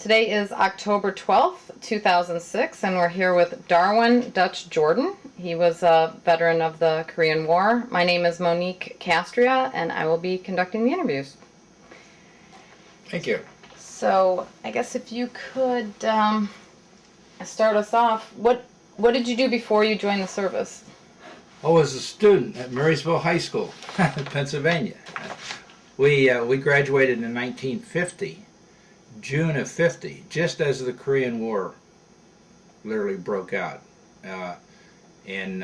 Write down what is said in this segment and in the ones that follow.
Today is October 12th, 2006, and we're here with Darwin Dutch Jordan. He was a veteran of the Korean War. My name is Monique Castria, and I will be conducting the interviews. Thank you. So, I guess if you could start us off, what did you do before you joined the service? I was a student at Marysville High School, Pennsylvania. We graduated in 1950, June of 50, just as the Korean War literally broke out. And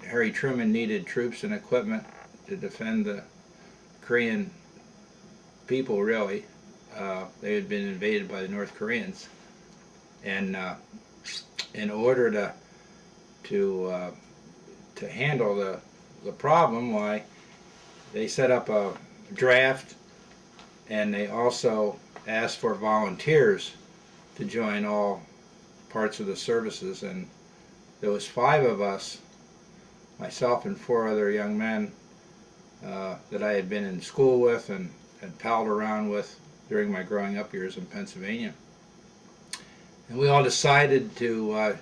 Harry Truman needed troops and equipment to defend the Korean people, really. They had been invaded by the North Koreans. And in order to handle the problem, why they set up a draft, and they also asked for volunteers to join all parts of the services. And there was 5 of us, myself and 4 other young men that I had been in school with and had palled around with during my growing up years in Pennsylvania. And we all decided to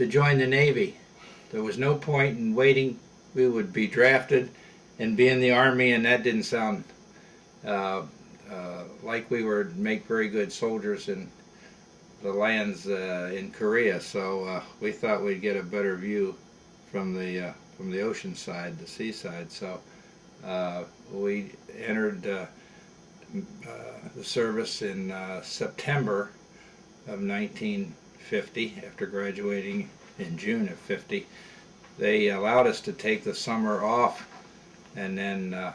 join the Navy. There was no point in waiting. We would be drafted and be in the Army, and that didn't sound like we would make very good soldiers in the lands in Korea. So we thought we'd get a better view from the ocean side, the seaside. So we entered the service in September of 1950 after graduating in June of 50. They allowed us to take the summer off and then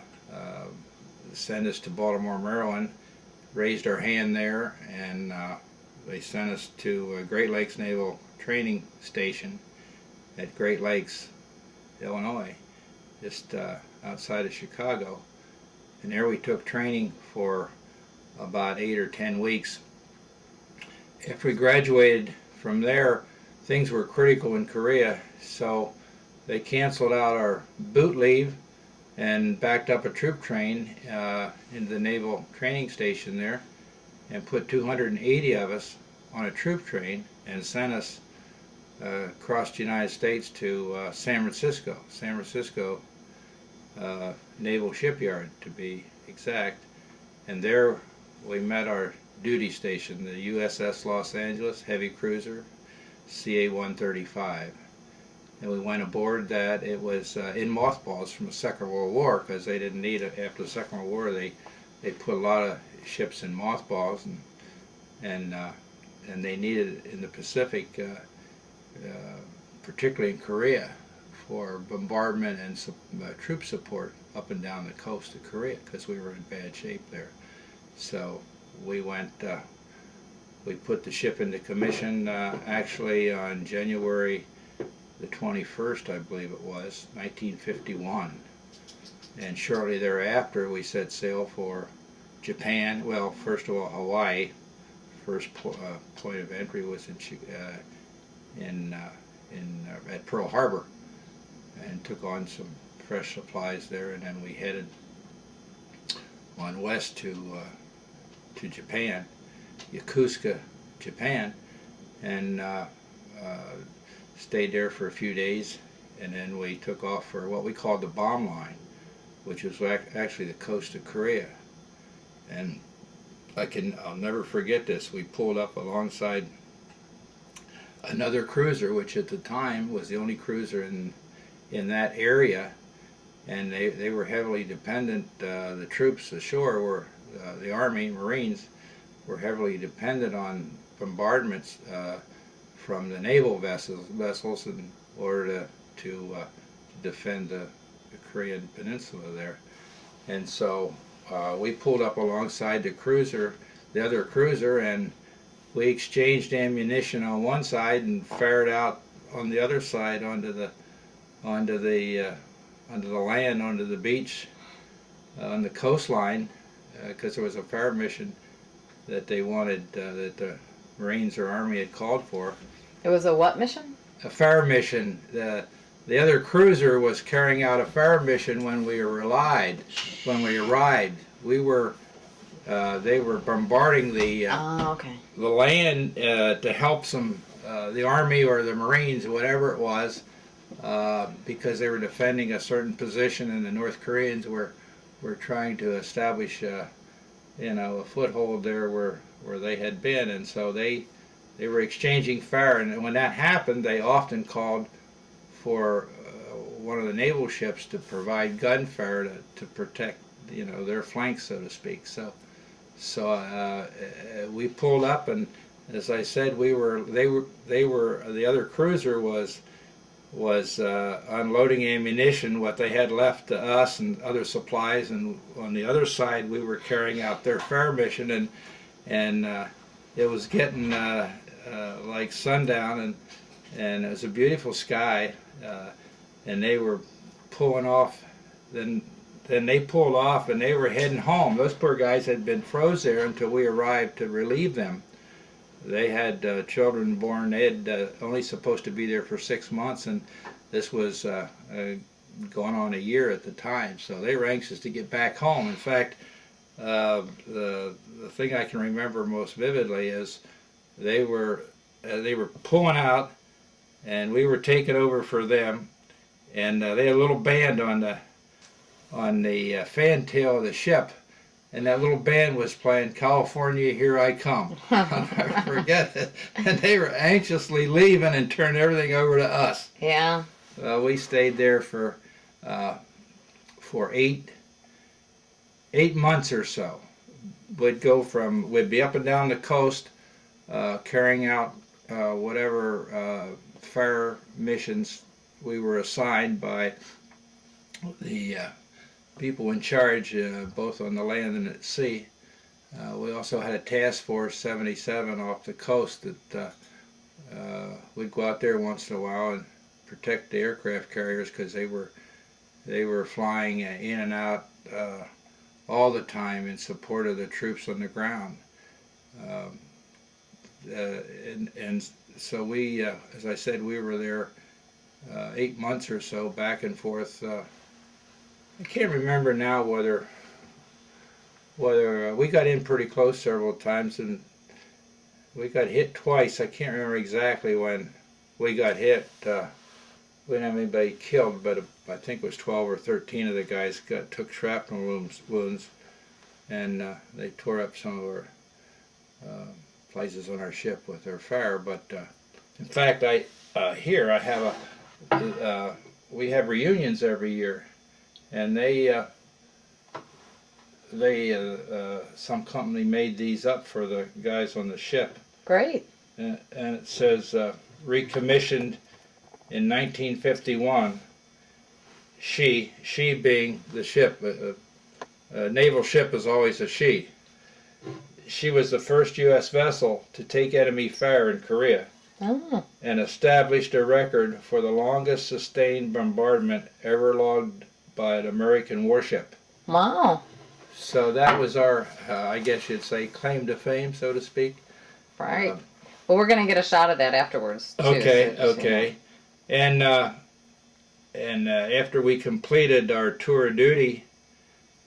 send us to Baltimore, Maryland, raised our hand there, and they sent us to Great Lakes Naval Training Station at Great Lakes, Illinois, just outside of Chicago. And there we took training for about 8 or 10 weeks. After we graduated from there, things were critical in Korea, so they canceled out our boot leave and backed up a troop train into the Naval Training Station there and put 280 of us on a troop train and sent us across the United States to San Francisco Naval Shipyard, to be exact. And there we met our duty station, the USS Los Angeles heavy cruiser, CA-135. And we went aboard that. It was in mothballs from the Second World War, because they didn't need it after the Second World War. They put a lot of ships in mothballs, and they needed it in the Pacific, particularly in Korea, for bombardment and troop support up and down the coast of Korea, because we were in bad shape there. So we went. We put the ship into commission actually on January the 21st, I believe it was, 1951. And shortly thereafter, we set sail for Japan. Well, first of all, Hawaii. First point of entry was at Pearl Harbor, and took on some fresh supplies there. And then we headed on west to Japan, Yokosuka, Japan, and stayed there for a few days, and then we took off for what we called the bomb line, which was actually the coast of Korea. And I'll never forget this. We pulled up alongside another cruiser, which at the time was the only cruiser in that area, and they were heavily dependent. The troops ashore were the Army, Marines, were heavily dependent on bombardments from the naval vessels in order to defend the Korean Peninsula there. And so we pulled up alongside the other cruiser, and we exchanged ammunition on one side and fired out on the other side onto the land, onto the beach, on the coastline, because there was a fire mission that they wanted, that the Marines or Army had called for. It was a what mission? A fire mission. The other cruiser was carrying out a fire mission when we arrived. We were they were bombarding Oh, okay. the land to help the Army or the Marines, whatever it was, because they were defending a certain position, and the North Koreans were trying to establish a foothold there where they had been, and so they were exchanging fire. And when that happened, they often called for one of the naval ships to provide gunfire to protect their flanks, so to speak. So we pulled up, and as I said, the other cruiser was unloading ammunition, what they had left to us, and other supplies, and on the other side we were carrying out their fire mission, and it was getting like sundown, and it was a beautiful sky, and they were pulling off. Then they pulled off, and they were heading home. Those poor guys had been froze there until we arrived to relieve them. They had children born. They had only supposed to be there for 6 months, and this was going on a year at the time. So they were anxious to get back home. In fact, the thing I can remember most vividly is they were pulling out, and we were taking over for them, and they had a little band on the fantail of the ship. And that little band was playing "California, Here I Come." I'll never forget it. And they were anxiously leaving and turned everything over to us. Yeah. We stayed there for 8 months or so. We'd be up and down the coast, carrying out whatever fire missions we were assigned by the people in charge, both on the land and at sea. We also had a task force 77 off the coast that we'd go out there once in a while and protect the aircraft carriers, because they were flying in and out all the time in support of the troops on the ground. And so we, as I said, we were there 8 months or so, back and forth. I can't remember now whether we got in pretty close several times, and we got hit twice. I can't remember exactly when we got hit. We didn't have anybody killed, but I think it was 12 or 13 of the guys took shrapnel wounds, and they tore up some of our places on our ship with their fire. But in fact, here I have we have reunions every year. And some company made these up for the guys on the ship. Great. And it says, recommissioned in 1951, she being the ship. A naval ship is always a she. She was the first U.S. vessel to take enemy fire in Korea. Oh. And established a record for the longest sustained bombardment ever logged by an American warship. Wow. So that was our, I guess you'd say, claim to fame, so to speak. Right. Well, we're going to get a shot of that afterwards, too. Okay, So okay. And after we completed our tour of duty,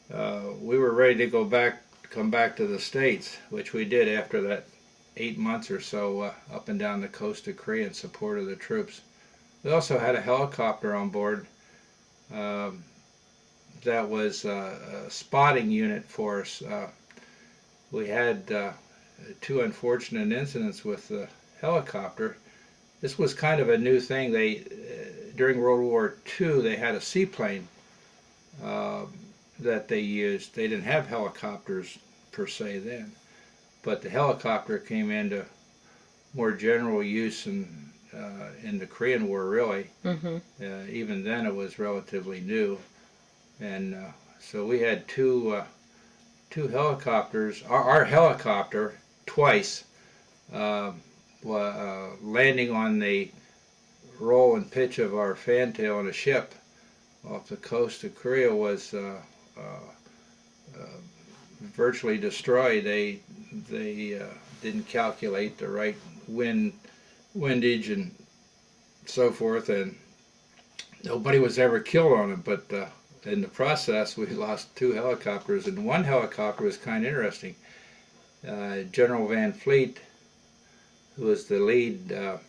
we were ready to come back to the States, which we did after that 8 months or so up and down the coast of Korea in support of the troops. We also had a helicopter on board. That was a spotting unit for us. We had 2 unfortunate incidents with the helicopter. This was kind of a new thing. During World War II, they had a seaplane that they used. They didn't have helicopters per se then, but the helicopter came into more general use in the Korean War, really. Mm-hmm. Even then, it was relatively new. And so we had two helicopters. Our helicopter twice landing on the roll and pitch of our fantail on a ship off the coast of Korea was virtually destroyed. They didn't calculate the right windage and so forth, and nobody was ever killed on it, but in the process, we lost 2 helicopters, and one helicopter was kind of interesting. General Van Fleet, who was the lead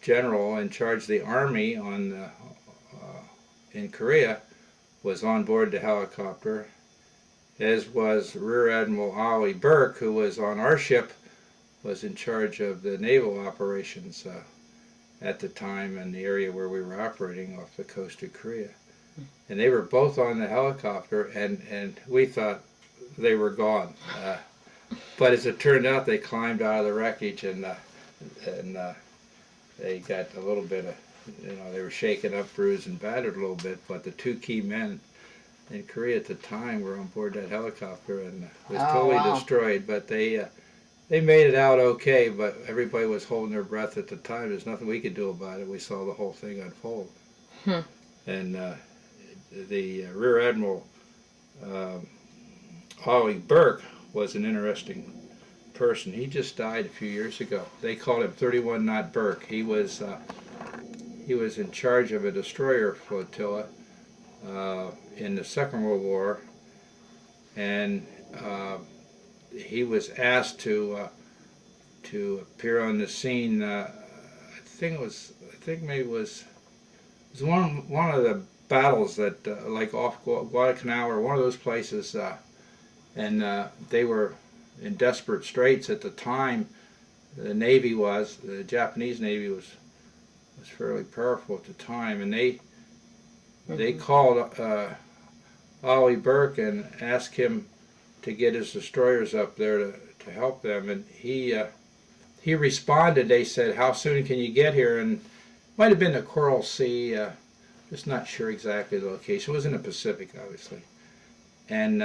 general in charge of the Army in Korea, was on board the helicopter, as was Rear Admiral Ollie Burke, who was on our ship, was in charge of the naval operations at the time in the area where we were operating off the coast of Korea. And they were both on the helicopter, and we thought they were gone. But as it turned out, they climbed out of the wreckage, and they got a little bit of, they were shaken up, bruised, and battered a little bit. But the 2 key men in Korea at the time were on board that helicopter, and it was totally destroyed. But they made it out okay. But everybody was holding their breath at the time. There's nothing we could do about it. We saw the whole thing unfold. And the Rear Admiral Ollie Burke was an interesting person. He just died a few years ago. They called him 31 Knot Burke. He was in charge of a destroyer flotilla in the Second World War, and he was asked to appear on the scene. I think maybe it was one of the battles that like off Guadalcanal or one of those places, and they were in desperate straits at the time. The Japanese Navy was fairly powerful at the time, and they called Ollie Burke and asked him to get his destroyers up there to help them, and he responded. They said, "How soon can you get here?" And it might have been the Coral Sea, just not sure exactly the location. It was in the Pacific, obviously. And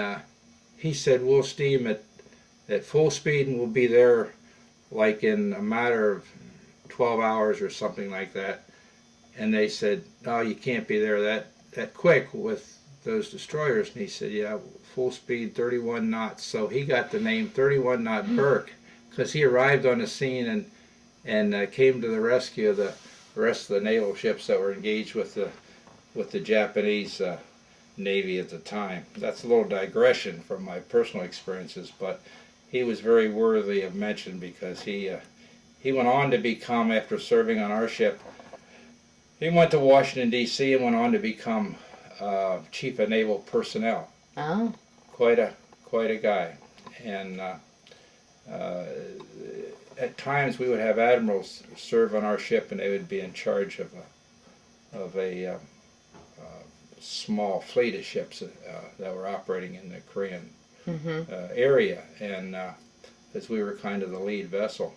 he said, "We'll steam at full speed, and we'll be there like in a matter of 12 hours or something like that." And they said, "No, you can't be there that quick with those destroyers." And he said, "Yeah, full speed, 31 knots. So he got the name 31 Knot Burke because he arrived on the scene and came to the rescue of the rest of the naval ships that were engaged with the Japanese Navy at the time. That's a little digression from my personal experiences, but he was very worthy of mention because he went on to become, after serving on our ship, he went to Washington, D.C. and went on to become Chief of Naval Personnel. Oh. Quite a guy. And at times we would have admirals serve on our ship, and they would be in charge of a small fleet of ships that were operating in the Korean area, and as we were kind of the lead vessel.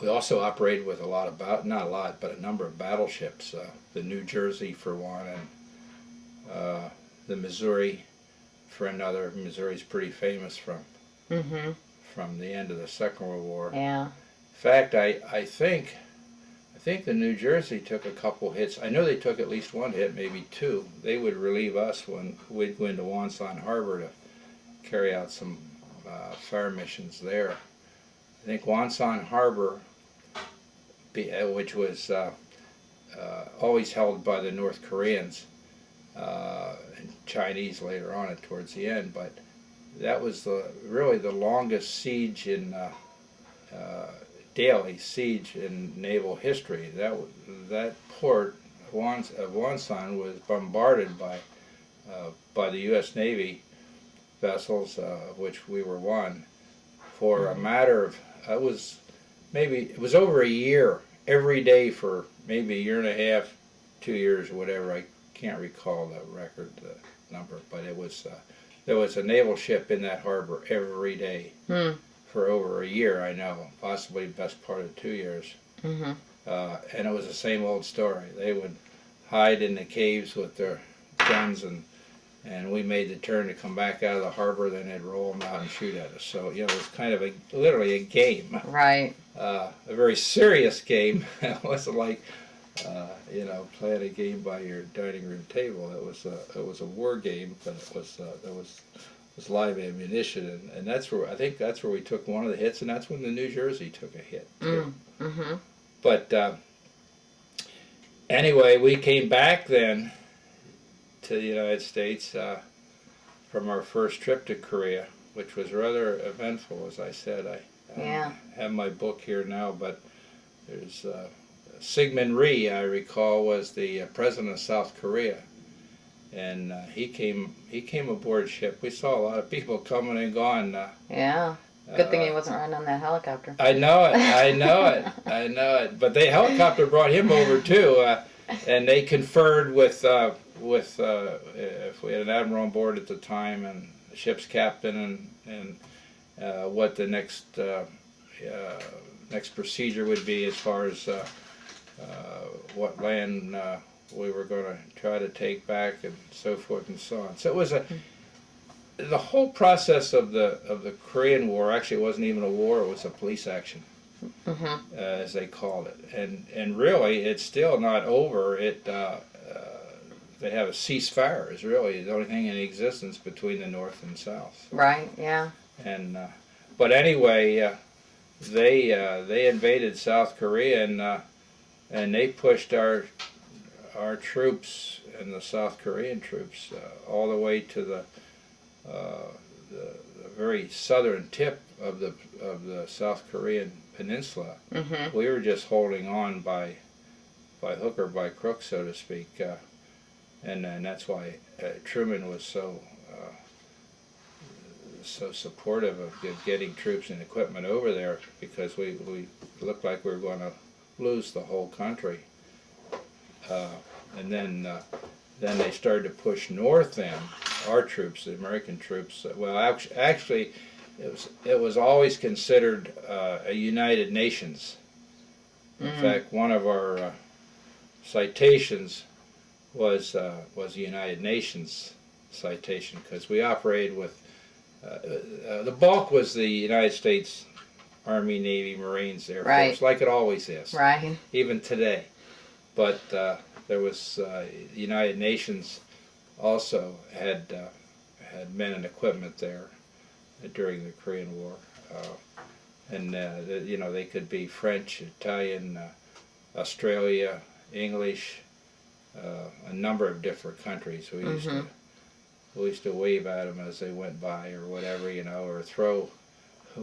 We also operated with not a lot, but a number of battleships. The New Jersey for one, and the Missouri for another. Missouri's pretty famous from the end of the Second World War. Yeah. In fact, I think the New Jersey took a couple hits. I know they took at least one hit, maybe 2. They would relieve us when we'd go into Wonsan Harbor to carry out some fire missions there. I think Wonsan Harbor, which was always held by the North Koreans and Chinese later on towards the end, but that was really the longest siege in daily siege in naval history. That port of Wonsan was bombarded by the U.S. Navy vessels, of which we were one, for a matter of it was over a year, every day for maybe a year and a half, 2 years, or whatever. I can't recall the record number, but there was a naval ship in that harbor every day. For over a year, I know, possibly the best part of 2 years. And it was the same old story. They would hide in the caves with their guns, and we made the turn to come back out of the harbor, then they'd roll them out and shoot at us. So, it was kind of literally a game. Right. A very serious game. It wasn't like, playing a game by your dining room table. It was a war game, but it was live ammunition, and that's where we took one of the hits, and that's when the New Jersey took a hit too. But anyway, we came back then to the United States from our first trip to Korea, which was rather eventful, as I said. I have my book here now, but there's Syngman Rhee, I recall, was the president of South Korea, and he came aboard ship. We saw a lot of people coming and going. Yeah. Good thing he wasn't riding on that helicopter. I know it. I know it. I know it. But the helicopter brought him over too, and they conferred with if we had an admiral on board at the time and the ship's captain and what the next procedure would be as far as what land we were going to try to take back and so forth and so on. So it was the whole process of the Korean War. Actually, it wasn't even a war; it was a police action, as they called it. And really, it's still not over. They have a ceasefire. Is really the only thing in existence between the North and South. Right. Yeah. And but anyway, they invaded South Korea and they pushed our troops and the South Korean troops all the way to the very southern tip of the South Korean Peninsula. We were just holding on by hook or by crook, so to speak, and that's why Truman was so supportive of getting troops and equipment over there, because we looked like we were going to lose the whole country. And then they started to push north. Then our troops, the American troops. Well, actually, it was always considered a United Nations. In fact, one of our citations was a United Nations citation, because we operated with the bulk was the United States Army, Navy, Marines, Air Force, like it always is, even today. But there was the United Nations also had men and equipment there during the Korean War, and they could be French, Italian, Australia, English, a number of different countries. We used to wave at them as they went by, or whatever, or throw.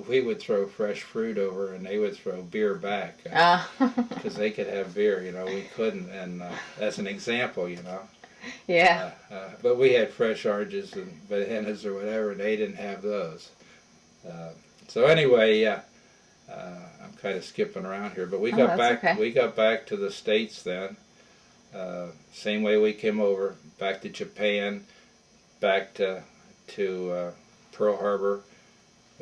We would throw fresh fruit over, and they would throw beer back, because they could have beer, we couldn't. And as an example, Yeah. But we had fresh oranges and bananas or whatever, and they didn't have those. So anyway, I'm kind of skipping around here, but we got back. Okay. We got back to the States then. Same way we came over, back to Japan, back to Pearl Harbor.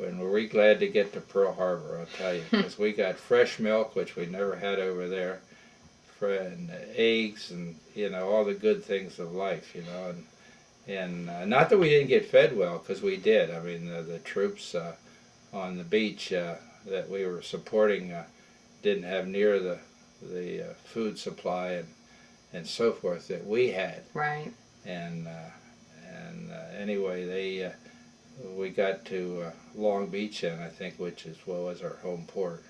And were we glad to get to Pearl Harbor, I'll tell you, because we got fresh milk, which we never had over there, and eggs, and all the good things of life, and not that we didn't get fed well, because we did. I mean, the troops on the beach that we were supporting didn't have near the food supply and so forth that we had. Right. And anyway, we got to Long Beach, and I think, which was our home port.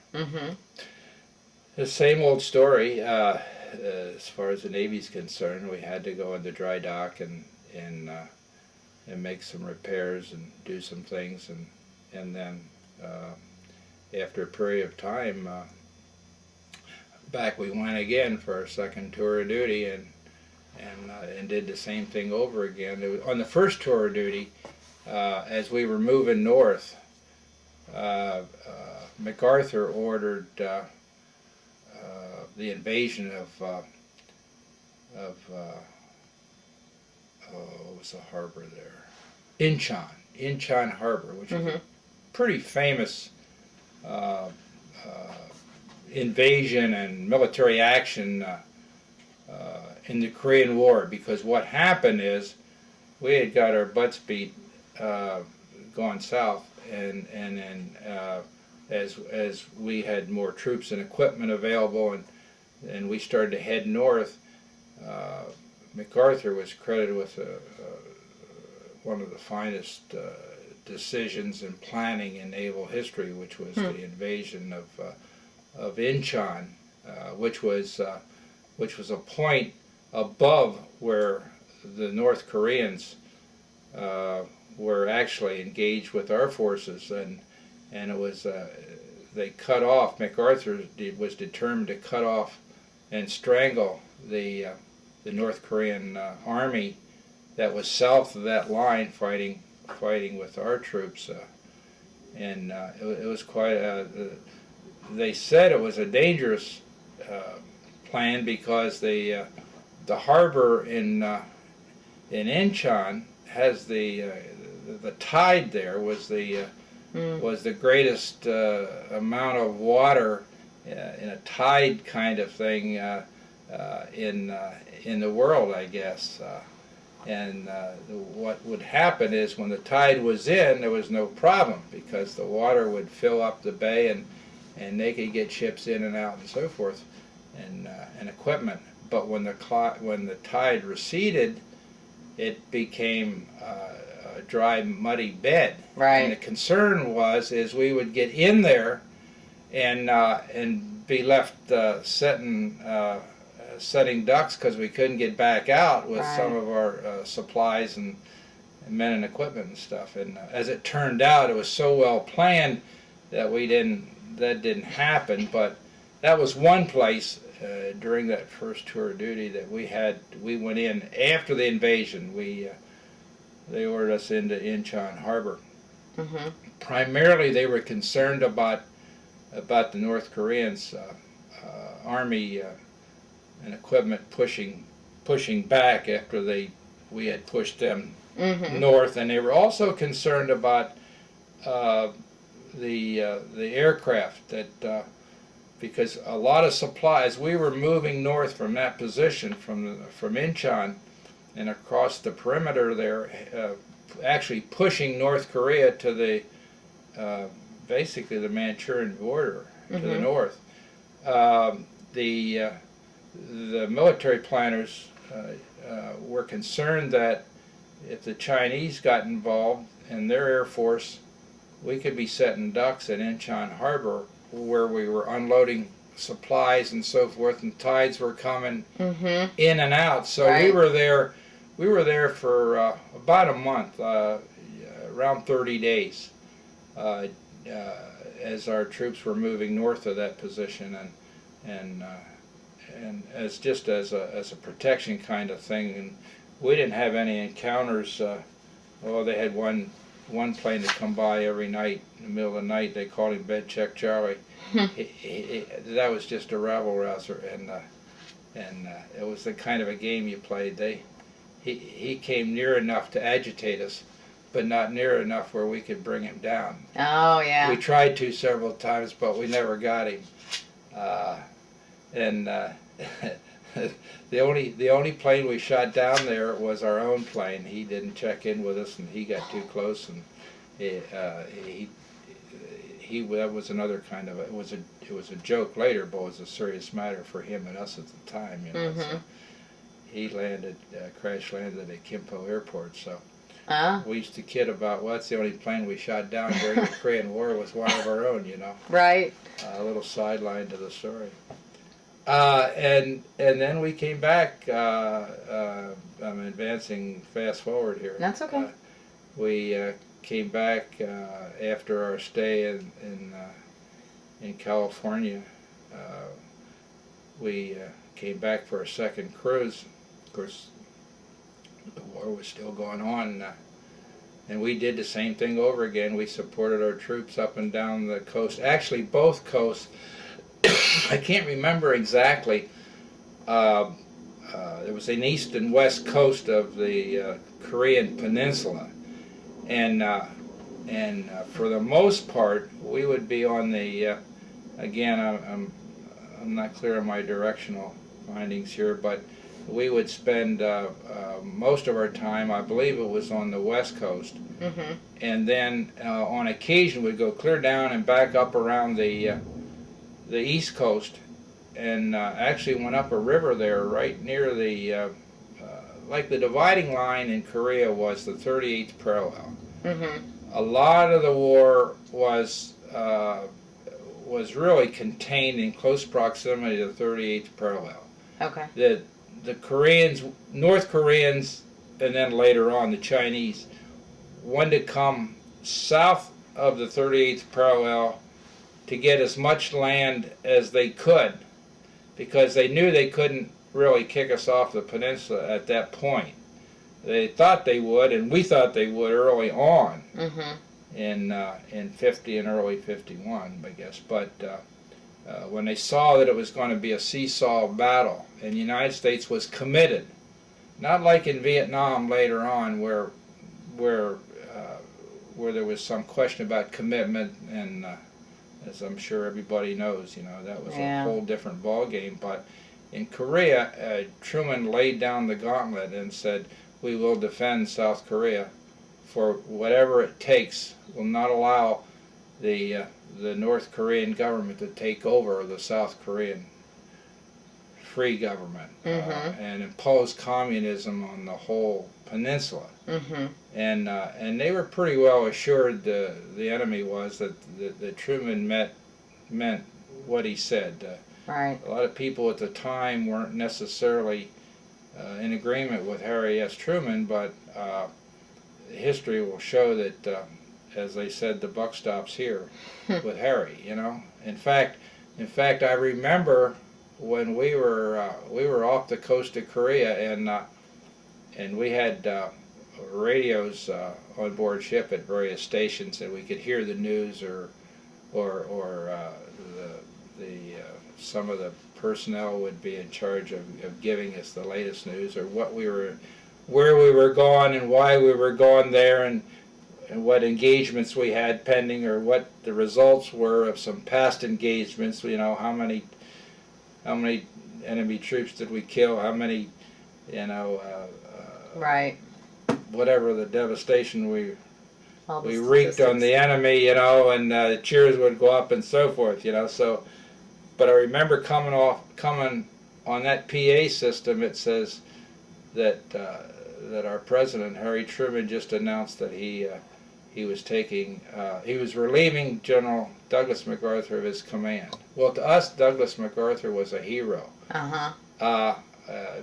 The same old story as far as the Navy's concerned. We had to go into dry dock and make some repairs and do some things, and then after a period of time, back we went again for our second tour of duty, and did the same thing over again. It was, on the first tour of duty, as we were moving north, MacArthur ordered the invasion of what was the harbor there? Inchon Harbor, which is a pretty famous invasion and military action in the Korean War, because what happened is we had got our butts beat going south, and then as we had more troops and equipment available, and we started to head north, MacArthur was credited with one of the finest decisions and planning in naval history, which was the invasion of Inchon, which was a point above where the North Koreans were actually engaged with our forces, and it was they cut off. MacArthur was determined to cut off and strangle the North Korean army that was south of that line, fighting with our troops, and it was quite. They said it was a dangerous plan because the harbor in Inchon has the tide there was the greatest amount of water in a tide kind of thing in the world, I guess. And what would happen is when the tide was in, there was no problem because the water would fill up the bay and they could get ships in and out and so forth, and equipment. But when the tide receded, it became a dry, muddy bed. Right. And the concern is we would get in there and be left setting ducks because we couldn't get back out with some of our supplies and men and equipment and stuff. And as it turned out, it was so well planned that that didn't happen. But that was one place during that first tour of duty that we went in after the invasion. They ordered us into Inchon Harbor. Mm-hmm. Primarily, they were concerned about the North Koreans' army and equipment pushing back after we had pushed them north, and they were also concerned about the aircraft that because a lot of supplies we were moving north from that position from Inchon and across the perimeter there, actually pushing North Korea to the basically the Manchurian border to the north. The military planners were concerned that if the Chinese got involved in their air force, we could be setting ducks at Inchon Harbor where we were unloading supplies and so forth, and tides were coming in and out. So we were there for about a month, around 30 days, as our troops were moving north of that position, and as just as a protection kind of thing. And we didn't have any encounters. They had one plane to come by every night in the middle of the night. They called him Bed Check Charlie. That was just a rabble rouser, and it was the kind of a game you played. He came near enough to agitate us, but not near enough where we could bring him down. Oh yeah. We tried to several times, but we never got him. The only plane we shot down there was our own plane. He didn't check in with us, and he got too close, and that was another kind of it was a joke later, but it was a serious matter for him and us at the time. So he crash landed at Kimpo Airport. So we used to kid about, well, that's the only plane we shot down during the Korean War was one of our own. Right. A little sideline to the story. And then we came back. I'm advancing fast forward here. That's okay. We came back after our stay in California. We came back for a second cruise. Of course, the war was still going on, and we did the same thing over again. We supported our troops up and down the coast. Actually, both coasts. I can't remember exactly. There was an east and west coast of the Korean Peninsula, and for the most part, we would be on the. Again, I'm not clear on my directional findings here, but we would spend most of our time, I believe it was on the west coast, and then on occasion we'd go clear down and back up around the east coast, and actually went up a river there right near the like the dividing line in Korea was the 38th parallel. A lot of the war was really contained in close proximity to the 38th parallel. Okay. The Koreans, North Koreans, and then later on the Chinese, wanted to come south of the 38th parallel to get as much land as they could, because they knew they couldn't really kick us off the peninsula at that point. They thought they would, and we thought they would early on in 50 and early 51, I guess. But when they saw that it was going to be a seesaw battle, and the United States was committed, not like in Vietnam later on, where there was some question about commitment, and as I'm sure everybody knows, that was a whole different ball game. But in Korea, Truman laid down the gauntlet and said, "We will defend South Korea for whatever it takes. Will not allow the North Korean government to take over the South Korean free government and impose communism on the whole peninsula." And they were pretty well assured, the enemy was, that Truman meant what he said. Right. A lot of people at the time weren't necessarily in agreement with Harry S. Truman, but history will show that, as they said, the buck stops here with Harry. In fact, I remember when we were off the coast of Korea, and we had radios on board ship at various stations, and we could hear the news, or some of the personnel would be in charge of giving us the latest news, or where we were going and why we were going there, and what engagements we had pending, or what the results were of some past engagements. How many enemy troops did we kill? How many, right. whatever the devastation we the wreaked on the enemy, and the cheers would go up and so forth, So, but I remember coming on that PA system. It says that our president, Harry Truman, just announced that he was relieving General Douglas MacArthur of his command. Well, to us, Douglas MacArthur was a hero.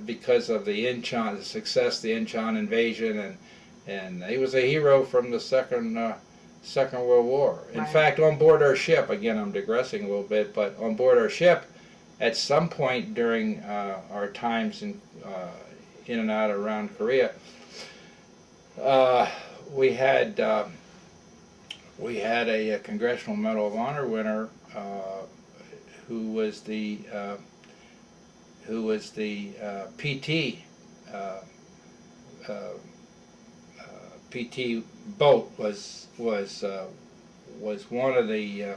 Because of the Inchon, the success, the Inchon invasion, and he was a hero from the Second World War. In fact, on board our ship, again, I'm digressing a little bit, but on board our ship, at some point during our times in and out around Korea, we had a Congressional Medal of Honor winner who was the PT boat was one of the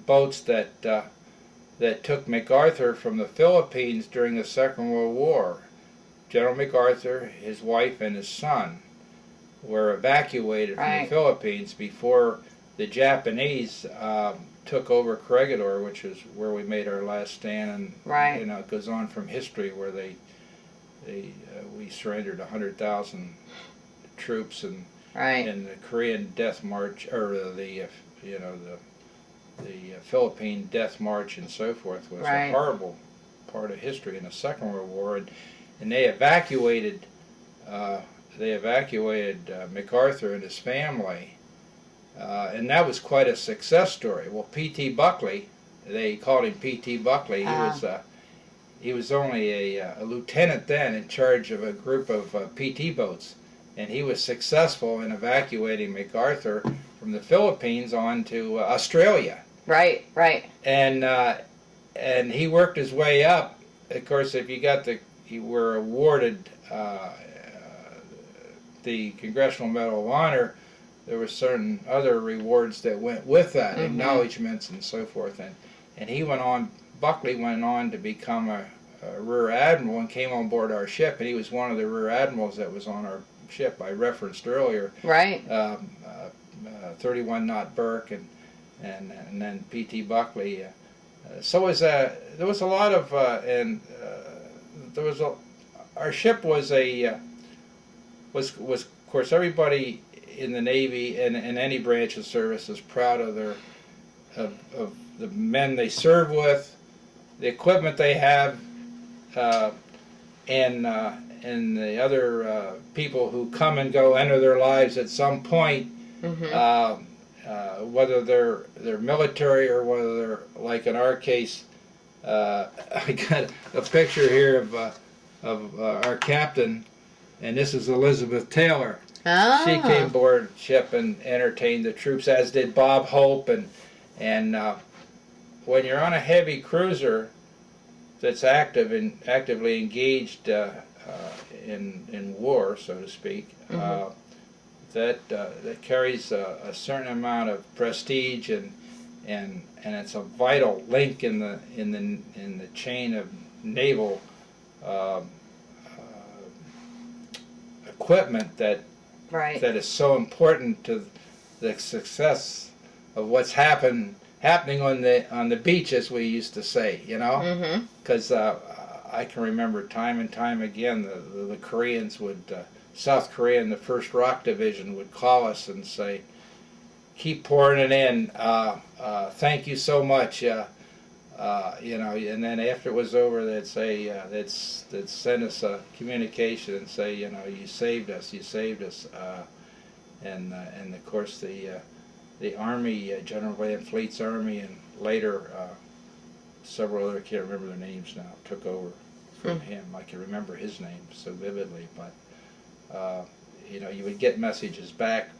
boats that took MacArthur from the Philippines during the Second World War. General MacArthur, his wife, and his son were evacuated from the Philippines before the Japanese took over Corregidor, which is where we made our last stand, and it goes on from history where we surrendered 100,000 troops, and the Korean Death March, or the Philippine Death March and so forth was a horrible part of history in the Second World War, and they evacuated MacArthur and his family, and that was quite a success story. Well, P.T. Buckley, they called him P.T. Buckley. He was only a lieutenant then, in charge of a group of PT boats, and he was successful in evacuating MacArthur from the Philippines on to Australia. Right. And he worked his way up. Of course, if you were awarded the Congressional Medal of Honor, there were certain other rewards that went with that, acknowledgments and so forth. And Buckley went on to become a rear admiral and came on board our ship, and he was one of the rear admirals that was on our ship I referenced earlier. 31 knot Burke, and then P.T. Buckley. Our ship was of course, everybody in the Navy and any branch of service is proud of the men they serve with, the equipment they have, and and the other people who come and go, enter their lives at some point, whether they're military or whether they're, like in our case, I got a picture here of our captain, and this is Elizabeth Taylor. Oh. She came aboard ship and entertained the troops, as did Bob Hope, and when you're on a heavy cruiser that's actively engaged in war, so to speak, that carries a certain amount of prestige, and it's a vital link in the chain of naval equipment that is so important to the success of what's happening on the beach, as we used to say, you know, because I can remember time and time again the Koreans would, South Korea and the 1st Rock Division would call us and say, keep pouring it in, thank you so much, you know, and then after it was over, they'd say, they'd send us a communication and say, you know, you saved us, and of course the Army, General Van Fleet's Army, and later several other, I can't remember their names now, took over from him. I can remember his name so vividly, but you know, you would get messages back,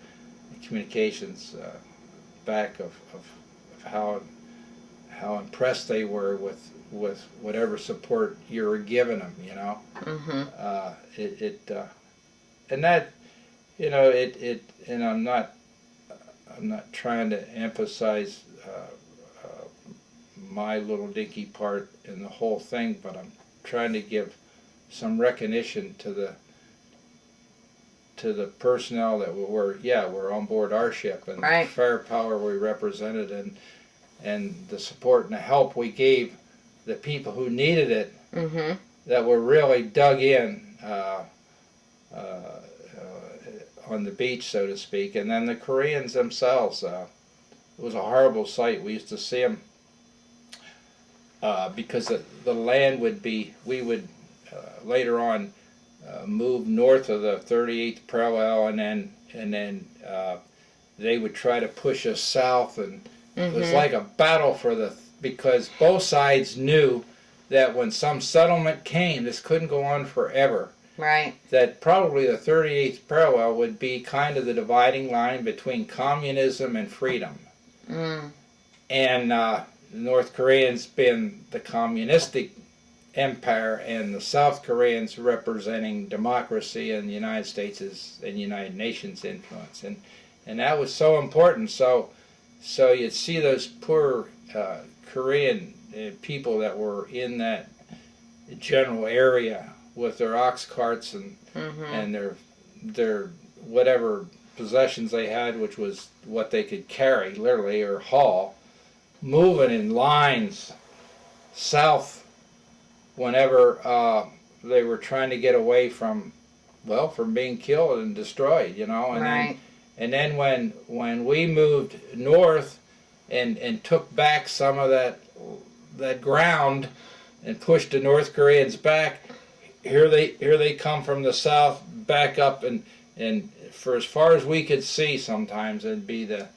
communications back of how impressed they were with whatever support you were giving them, you know. And that, you know, and I'm not trying to emphasize my little dinky part in the whole thing, but I'm trying to give some recognition to the personnel that were on board our ship, and the firepower we represented, and the support and the help we gave the people who needed it, that were really dug in on the beach, so to speak. And then the Koreans themselves, it was a horrible sight. We used to see them because the land would be, we would later on move north of the 38th parallel, and then they would try to push us south, and it was like a battle because both sides knew that when some settlement came, this couldn't go on forever. Right. That probably the 38th parallel would be kind of the dividing line between communism and freedom. And the North Koreans being the communistic empire, and the South Koreans representing democracy, and the United States and United Nations influence. And that was so important. So you'd see those poor Korean people that were in that general area with their ox carts and their whatever possessions they had, which was what they could carry, literally, or haul, moving in lines south whenever they were trying to get away from being killed and destroyed, you know. And then when we moved north and took back some of that ground and pushed the North Koreans back, here they come from the south back up, and for as far as we could see, sometimes it'd be the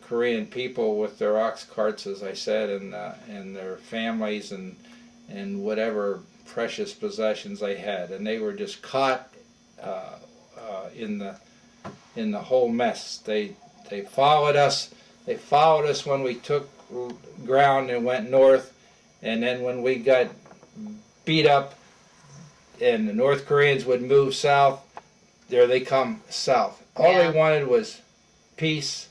Korean people with their ox carts, as I said, and their families and whatever precious possessions they had, and they were just caught in the whole mess. They followed us. They followed us when we took ground and went north, and then when we got beat up and the North Koreans would move south, there they come south. All they wanted was peace,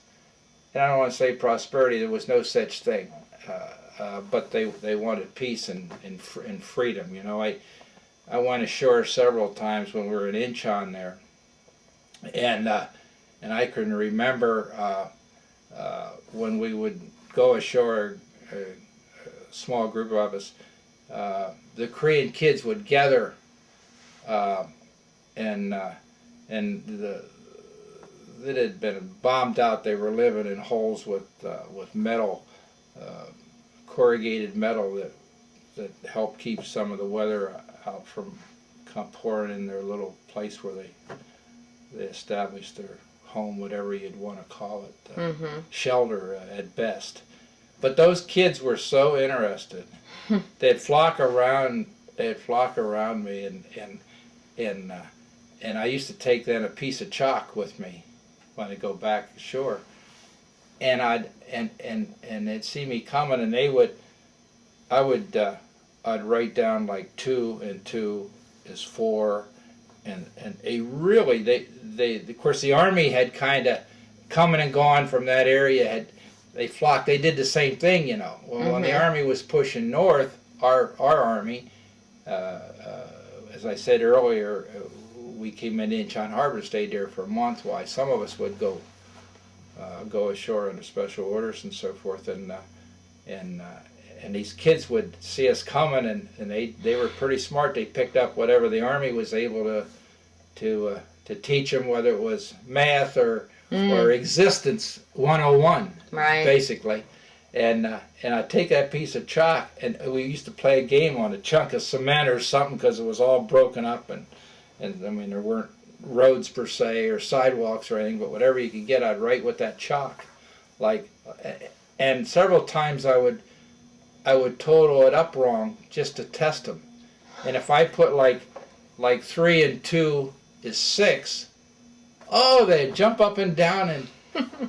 and I don't want to say prosperity. There was no such thing, but they wanted peace and freedom. You know, I went ashore several times when we were in Inchon there, and I can remember when we would go ashore, a small group of us, the Korean kids would gather, and it had been bombed out. They were living in holes with metal, corrugated metal that helped keep some of the weather out from pouring in their little place where they established their home, whatever you'd want to call it, shelter at best. But those kids were so interested. They'd flock around me, and I used to take then a piece of chalk with me when I go back ashore, and they'd see me coming, and I'd write down like 2 and 2 is 4, and they of course the Army had kind of coming and gone from that area. They flocked. They did the same thing, you know. Well, when the Army was pushing north, our Army, as I said earlier, we came into Inchon Harbor, stayed there for a month. Why some of us would go ashore under special orders and so forth, and these kids would see us coming, and they were pretty smart. They picked up whatever the Army was able to teach them, whether it was math or existence 101, right, basically. And I take that piece of chalk, and we used to play a game on a chunk of cement or something because it was all broken up, and I mean there weren't roads per se or sidewalks or anything, but whatever you could get, I'd write with that chalk, and several times I would total it up wrong just to test them, and if I put like 3 and 2 is 6, oh, they'd jump up and down,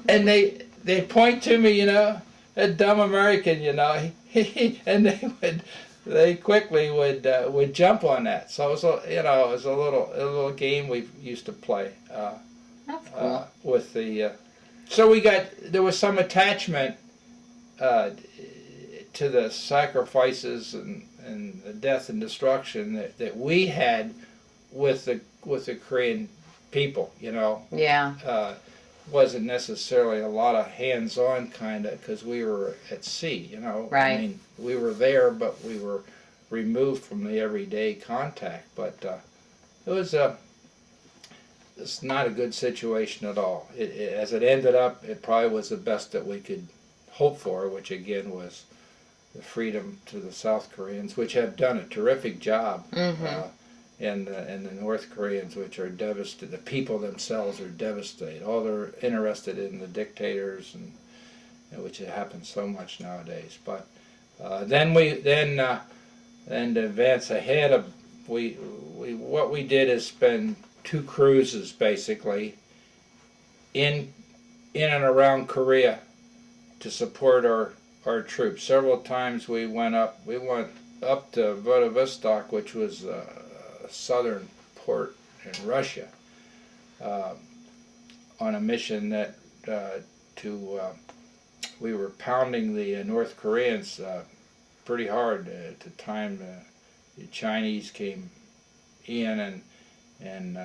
and they'd point to me, you know, a dumb American, you know, and they quickly would jump on that. So it was a little game we used to play. That's cool. With the so there was some attachment to the sacrifices and the death and destruction that we had with the Korean people, you know. Yeah. Wasn't necessarily a lot of hands-on kind of, because we were at sea, you know. Right. I mean, we were there, but we were removed from the everyday contact. But it's not a good situation at all. As it ended up, it probably was the best that we could hope for, which again was the freedom to the South Koreans, which have done a terrific job. And the North Koreans, which are devastated, the people themselves are devastated. All they're interested in the dictators, and which happens so much nowadays. But then to advance ahead, what we did is spend 2 cruises basically in and around Korea to support our troops. Several times we went up to Vladivostok, which was southern port in Russia, on a mission that we were pounding the North Koreans pretty hard at the time. The Chinese came in, and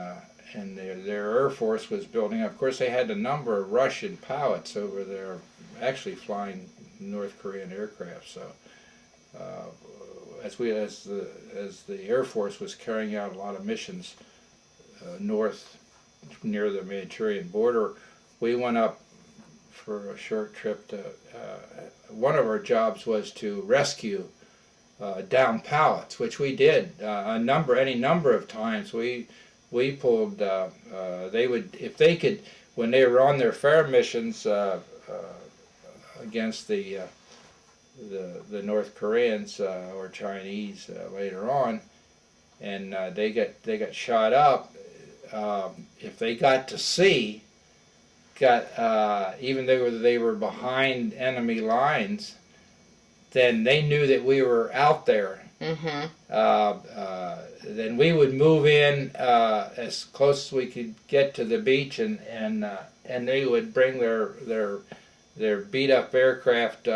their Air Force was building up. Of course, they had a number of Russian pilots over there actually flying North Korean aircraft. So as the Air Force was carrying out a lot of missions north near the Manchurian border, we went up for a short trip to one of our jobs was to rescue downed pilots, which we did any number of times. We pulled they would, if they could, when they were on their fair missions against the North Koreans or Chinese later on, and they got shot up. If they got to sea, even though they were behind enemy lines, then they knew that we were out there. Then we would move in as close as we could get to the beach, and they would bring their beat up aircraft.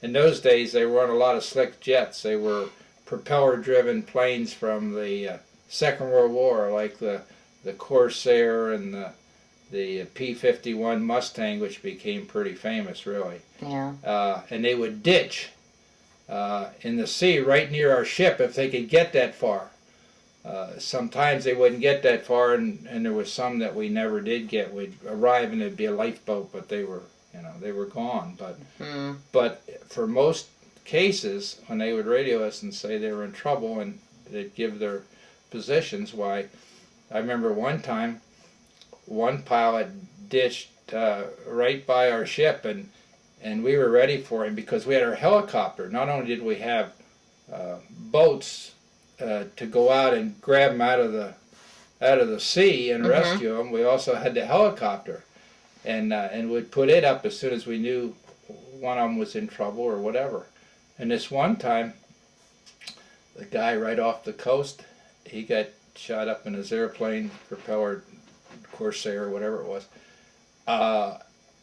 In those days, they were on a lot of slick jets. They were propeller-driven planes from the Second World War, like the Corsair and the P-51 Mustang, which became pretty famous, really. Yeah. And they would ditch in the sea right near our ship if they could get that far. Sometimes they wouldn't get that far, and there was some that we never did get. We'd arrive and it'd be a lifeboat, but they were gone. But for most cases, when they would radio us and say they were in trouble, and they'd give their positions. Why, I remember one time, one pilot ditched right by our ship, and we were ready for him because we had our helicopter. Not only did we have boats to go out and grab them out of the sea and rescue them, we also had the helicopter, and we'd put it up as soon as we knew one of them was in trouble or whatever. And this one time, the guy right off the coast, he got shot up in his airplane propeller, Corsair or whatever it was,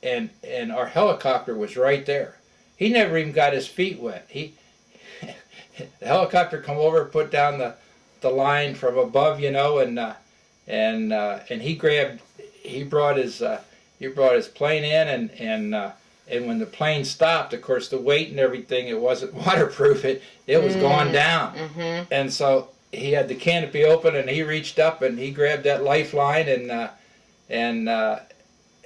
and our helicopter was right there. He never even got his feet wet. The helicopter come over, put down the line from above, you know, and he brought his plane in, and when the plane stopped, of course, the weight and everything, it wasn't waterproof. It was going down, and so he had the canopy open, and he reached up and he grabbed that lifeline, and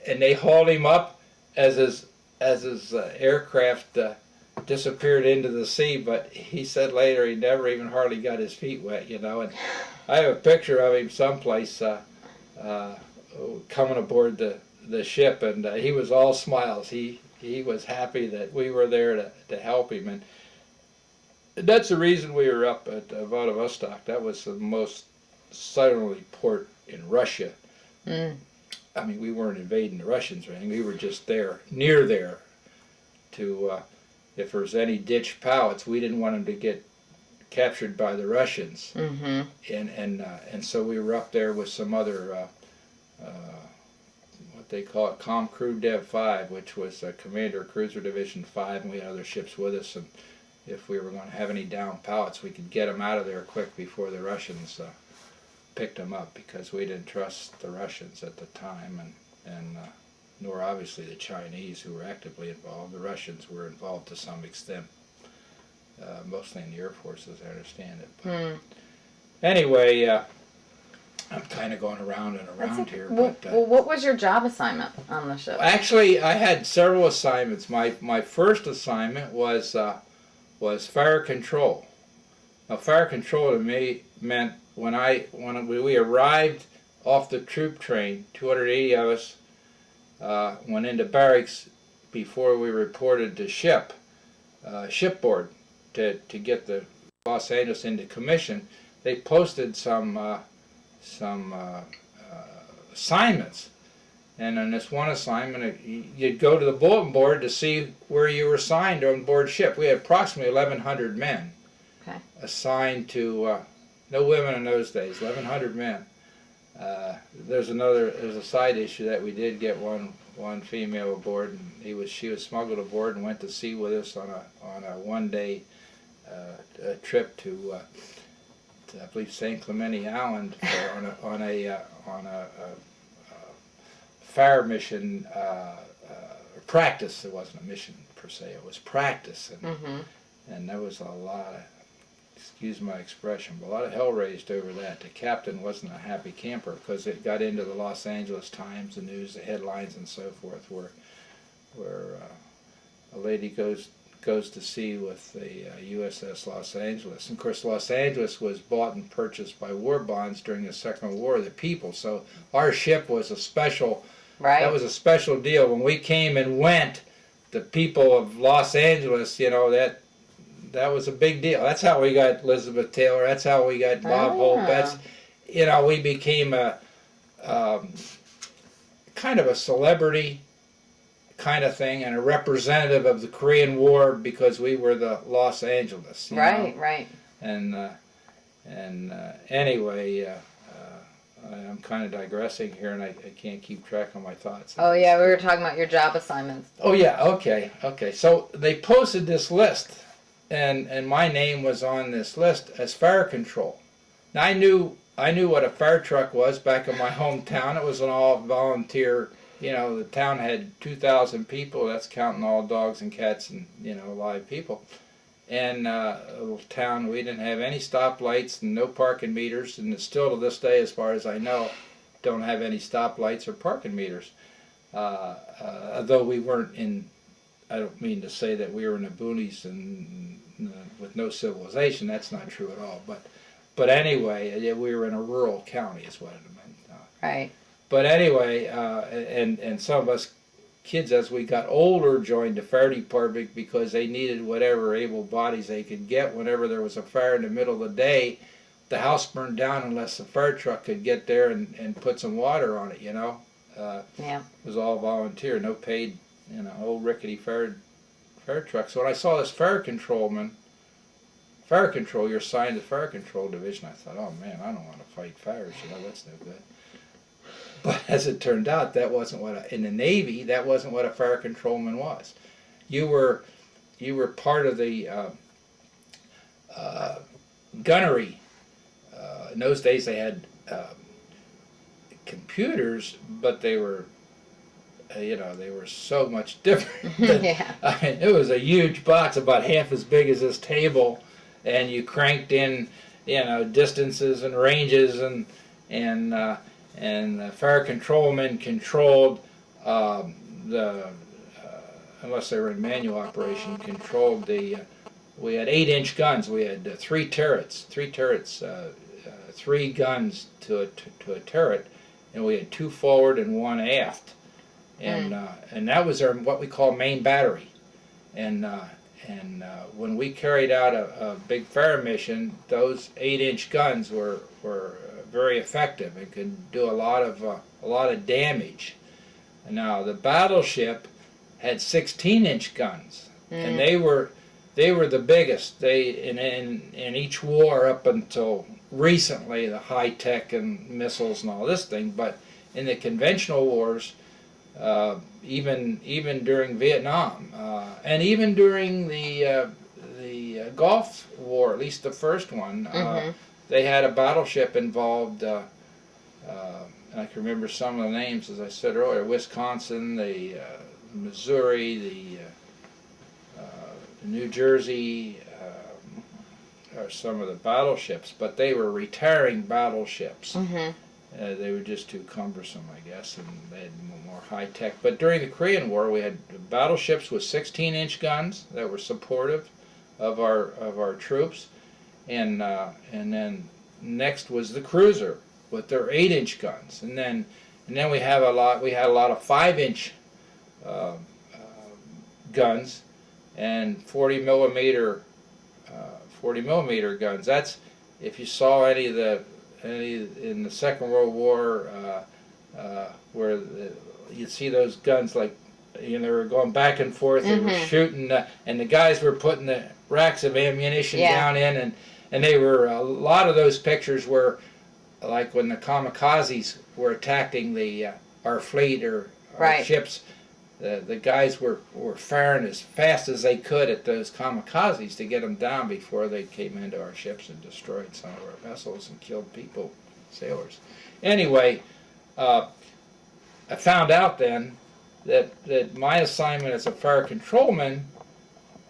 they hauled him up as his aircraft disappeared into the sea. But he said later he never even hardly got his feet wet, you know. And I have a picture of him someplace coming aboard the ship, and he was all smiles. He was happy that we were there to help him, and that's the reason we were up at Vladivostok. That was the most southerly port in Russia. I mean, we weren't invading the Russians or anything. We were just there, near there, to if there was any ditched pilots, we didn't want them to get captured by the Russians. And so we were up there with some other what they call it, Com Crew Dev 5, which was Commander Cruiser Division 5, and we had other ships with us. And if we were going to have any down pilots, we could get them out of there quick before the Russians picked them up, because we didn't trust the Russians at the time, and nor obviously the Chinese, who were actively involved. The Russians were involved to some extent, mostly in the Air Force, as I understand it. But anyway, I'm kind of going around and around here. Well, what was your job assignment on the ship? Actually, I had several assignments. My first assignment was fire control. Now, fire control to me meant when we arrived off the troop train, 280 of us went into barracks before we reported to shipboard to get the Los Angeles into commission. They posted some assignments, and on this one assignment, you'd go to the bulletin board to see where you were assigned on board ship. We had approximately 1,100 men assigned to. No women in those days, 1,100 men. There's a side issue that we did get one female aboard, and she was smuggled aboard and went to sea with us on a one-day trip to I believe St. Clemente Island on a fire mission practice. It wasn't a mission per se; it was practice, and there was a lot of, excuse my expression, but a lot of hell raised over that. The captain wasn't a happy camper because it got into the Los Angeles Times, the news, the headlines, and so forth, where a lady goes to sea with the USS Los Angeles. And of course, Los Angeles was bought and purchased by war bonds during the Second War of the People. So our ship was a special. That was a special deal. When we came and went, the people of Los Angeles, you know, that was a big deal. That's how we got Elizabeth Taylor. That's how we got Bob Hope. That's, you know, we became a kind of a celebrity kind of thing, and a representative of the Korean War because we were the Los Angeles. Right. And anyway, I'm kind of digressing here, and I can't keep track of my thoughts. Oh yeah, we were talking about your job assignments. Oh yeah, okay. So they posted this list, and my name was on this list as fire control. Now I knew what a fire truck was back in my hometown. It was an all volunteer. You know, the town had 2,000 people. That's counting all dogs and cats and, you know, live people. And a little town, we didn't have any stoplights and no parking meters, and still to this day, as far as I know, don't have any stoplights or parking meters. Though we weren't in, I don't mean to say that we were in the boonies and with no civilization. That's not true at all. But anyway, we were in a rural county, is what it meant. Right. But anyway, and some of us kids, as we got older, joined the fire department because they needed whatever able bodies they could get whenever there was a fire in the middle of the day. The house burned down unless the fire truck could get there and put some water on it, you know. Yeah. It was all volunteer, no paid, you know, old rickety fire truck. So when I saw this fire control, you're assigned to the fire control division, I thought, oh man, I don't want to fight fires, you know, that's no good. But as it turned out, that wasn't what in the Navy, that wasn't what a fire controlman was. You were part of the gunnery. In those days, they had computers, but they were, they were so much different. Yeah. I mean, it was a huge box, about half as big as this table, and you cranked in, distances and ranges, and the fire controlman controlled unless they were in manual operation, controlled the. We had 8-inch guns. We had three turrets, 3 guns to a turret, and we had 2 forward and 1 aft, and that was our what we call main battery, and when we carried out a big fire mission, those 8-inch guns were very effective and could do a lot of damage. Now the battleship had 16-inch guns, and they were the biggest. They in each war up until recently, the high tech and missiles and all this thing, but in the conventional wars, even during Vietnam, and even during the Gulf War, at least the first one, they had a battleship involved. I can remember some of the names, as I said earlier: Wisconsin, the Missouri, the New Jersey. Are some of the battleships, but they were retiring battleships. They were just too cumbersome, I guess, and they had more high tech. But during the Korean War, we had battleships with 16-inch guns that were supportive of our troops, and then next was the cruiser with their 8-inch guns, and then we had a lot of 5-inch guns and 40 millimeter guns. That's, if you saw any in the Second World War, where you'd see those guns, like, they were going back and forth, they were shooting, and the guys were putting the racks of ammunition down in, and they were, a lot of those pictures were like when the kamikazes were attacking our fleet or our ships. The guys were firing as fast as they could at those kamikazes to get them down before they came into our ships and destroyed some of our vessels and killed people, sailors. Anyway, I found out then that my assignment as a fire controlman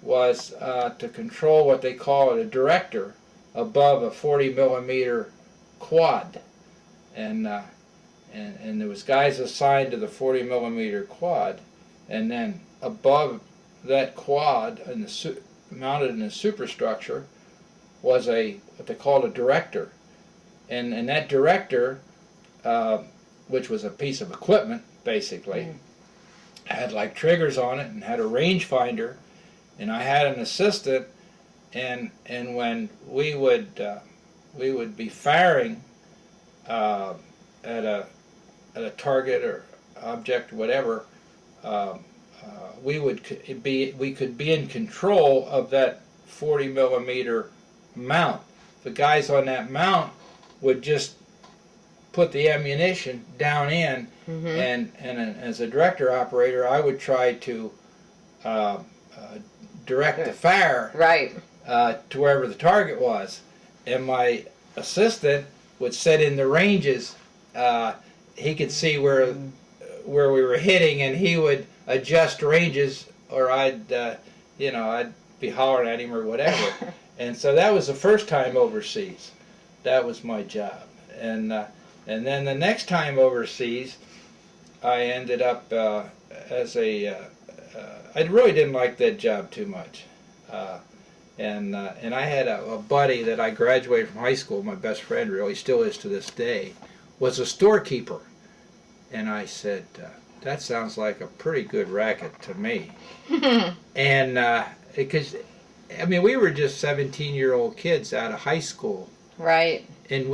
was to control what they call a director above a 40 millimeter quad, and there was guys assigned to the 40 millimeter quad. And then above that quad, and mounted in a superstructure, was what they called a director, and that director, which was a piece of equipment basically, had like triggers on it and had a rangefinder, and I had an assistant, and when we would be firing at a target or object or whatever. We could be in control of that 40 millimeter mount. The guys on that mount would just put the ammunition down in, and as a director operator, I would try to direct the fire to wherever the target was, and my assistant would set in the ranges. He could see where we were hitting, and he would adjust ranges, or I'd be hollering at him or whatever. And so that was the first time overseas. That was my job. And then the next time overseas, I ended up as I really didn't like that job too much. And I had a buddy that I graduated from high school, my best friend really, still is to this day, was a storekeeper. And I said, that sounds like a pretty good racket to me. And because, I mean, we were just 17-year-old kids out of high school. Right. And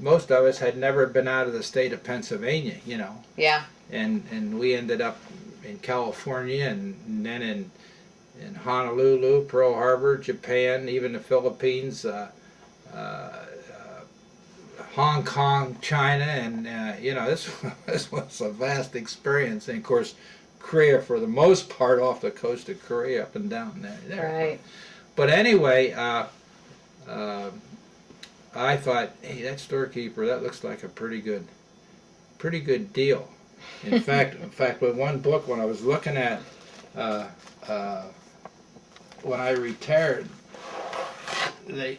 most of us had never been out of the state of Pennsylvania, you know. Yeah. And we ended up in California and then in Honolulu, Pearl Harbor, Japan, even the Philippines, Hong Kong, China, and this was a vast experience. And of course, Korea for the most part, off the coast of Korea, up and down there. Right. But anyway, I thought, hey, that storekeeper, that looks like a pretty good deal. In fact, with one book, when I was looking at when I retired, they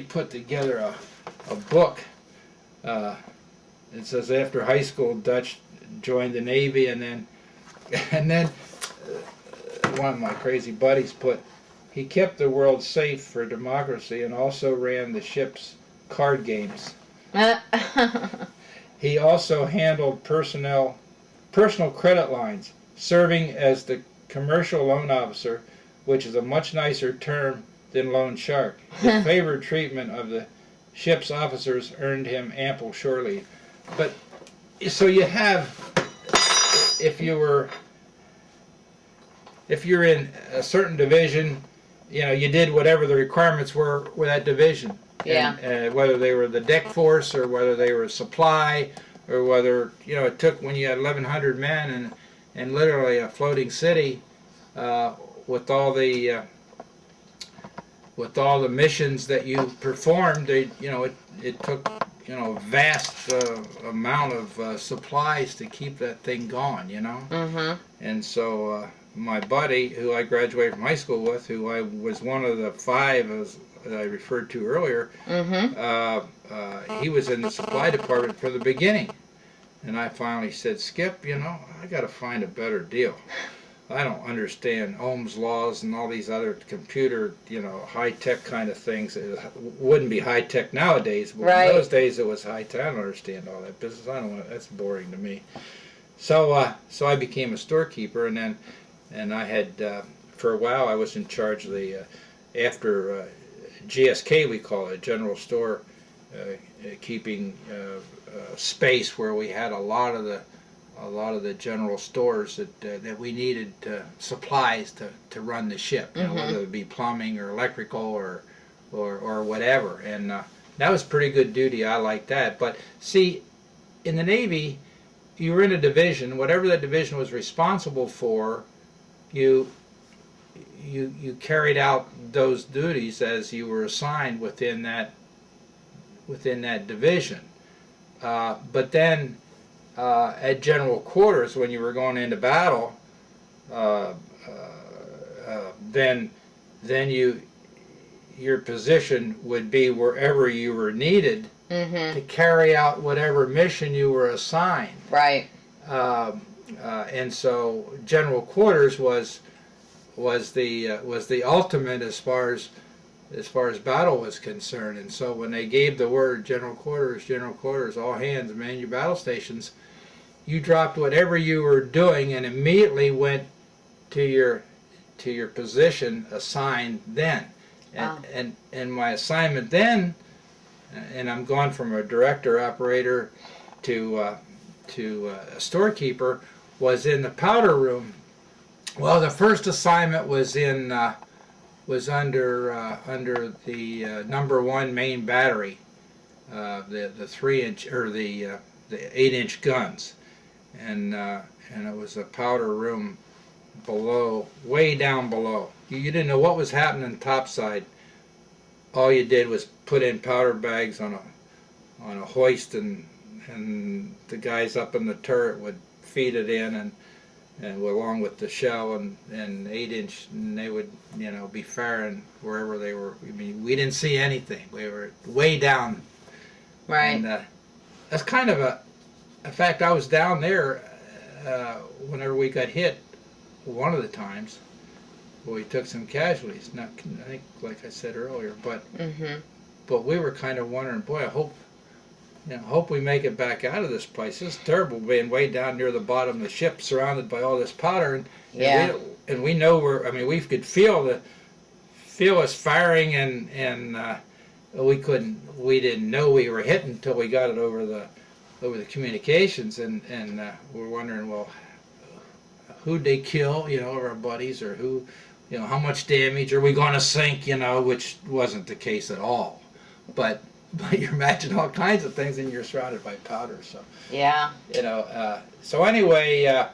put together a book. It says after high school, Dutch joined the Navy, and then one of my crazy buddies put, he kept the world safe for democracy and also ran the ship's card games. He also handled personal credit lines, serving as the commercial loan officer, which is a much nicer term than loan shark. The favored treatment of the ship's officers earned him ample shore leave. But so you have, if you're in a certain division, you know, you did whatever the requirements were with that division. Yeah. And whether they were the deck force or whether they were supply or whether, you know, it took, when you had 1,100 men and literally a floating city with all the missions that you performed, it took, you know, a vast amount of supplies to keep that thing going, you know. Mm-hmm. And so my buddy, who I graduated from high school with, who I was one of the five as I referred to earlier, he was in the supply department from the beginning. And I finally said, Skip, you know, I got to find a better deal. I don't understand Ohm's laws and all these other computer, you know, high-tech kind of things. It wouldn't be high-tech nowadays, but in those days it was high-tech. I don't understand all that business. I don't want. That's boring to me. So I became a storekeeper, and I had, for a while, I was in charge of the, after GSK, we call it, General Store, keeping space where we had a lot of the general stores that we needed supplies to run the ship, you know, whether it be plumbing or electrical or whatever. And that was pretty good duty. I liked that. But see, in the Navy, you were in a division. Whatever that division was responsible for, you carried out those duties as you were assigned within that division. But then at general quarters, when you were going into battle, then your position would be wherever you were needed to carry out whatever mission you were assigned. Right. And so general quarters was the ultimate as far as battle was concerned. And so when they gave the word general quarters, all hands man your battle stations, you dropped whatever you were doing and immediately went to your position assigned then. And my assignment then, and I'm gone from a director operator to a storekeeper, was in the powder room. Well, the first assignment was under the number 1 main battery, the 3-inch or the 8-inch guns, and it was a powder room below, way down below. You didn't know what was happening topside. All you did was put in powder bags on a hoist, and the guys up in the turret would feed it in, and along with the shell and 8-inch, and they would, you know, be firing wherever they were. I mean, we didn't see anything. We were way down. Right. And that's kind of in fact, I was down there whenever we got hit one of the times, we took some casualties. Not, I think, like I said earlier, but Mm-hmm. but we were kind of wondering, boy, hope we make it back out of this place. This is terrible being way down near the bottom of the ship, surrounded by all this powder, Yeah. and we know we could feel us firing, and we didn't know we were hitting until we got it over the communications, and we're wondering, well, who'd they kill, of our buddies, or who, how much damage, are we going to sink, which wasn't the case at all. But you imagine all kinds of things, and you're surrounded by powder. So Yeah. So anyway,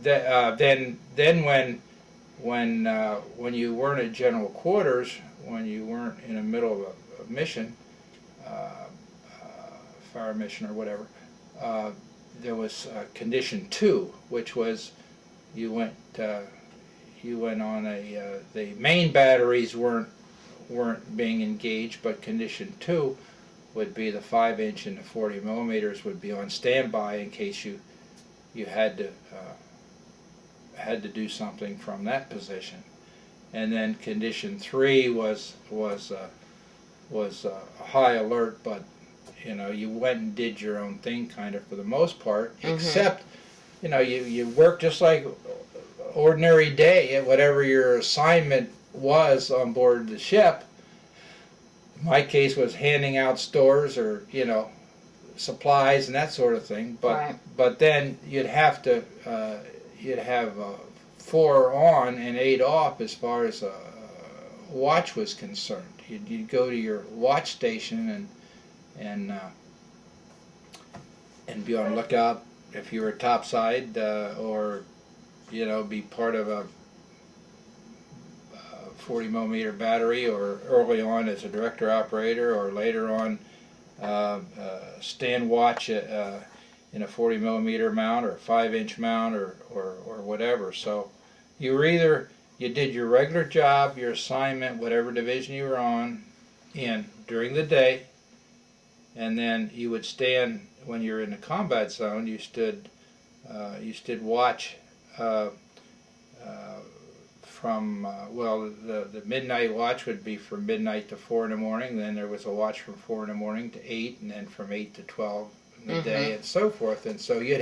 then when you weren't at general quarters, when you weren't in the middle of a mission, fire mission or whatever, there was condition 2, which was you went on the main batteries weren't being engaged, but condition 2 would be the 5-inch and the 40 millimeters would be on standby in case you had to do something from that position. And then condition 3 was a high alert, but you went and did your own thing kind of for the most part, except you worked just like ordinary day at whatever your assignment was on board the ship. My case was handing out stores or supplies and that sort of thing. But then you'd have 4 on and 8 off as far as watch was concerned. You'd go to your watch station and be on lookout if you were topside or be part of a 40 millimeter battery, or early on as a director operator, or later on stand watch in a 40 millimeter mount or 5-inch mount or whatever. So you did your regular job, your assignment, whatever division you were on during the day, and then you would stand when you're in the combat zone. You stood watch from the midnight watch would be from midnight to 4 in the morning. Then there was a watch from 4 in the morning to 8, and then from 8 to 12 in the day, and so forth. And so you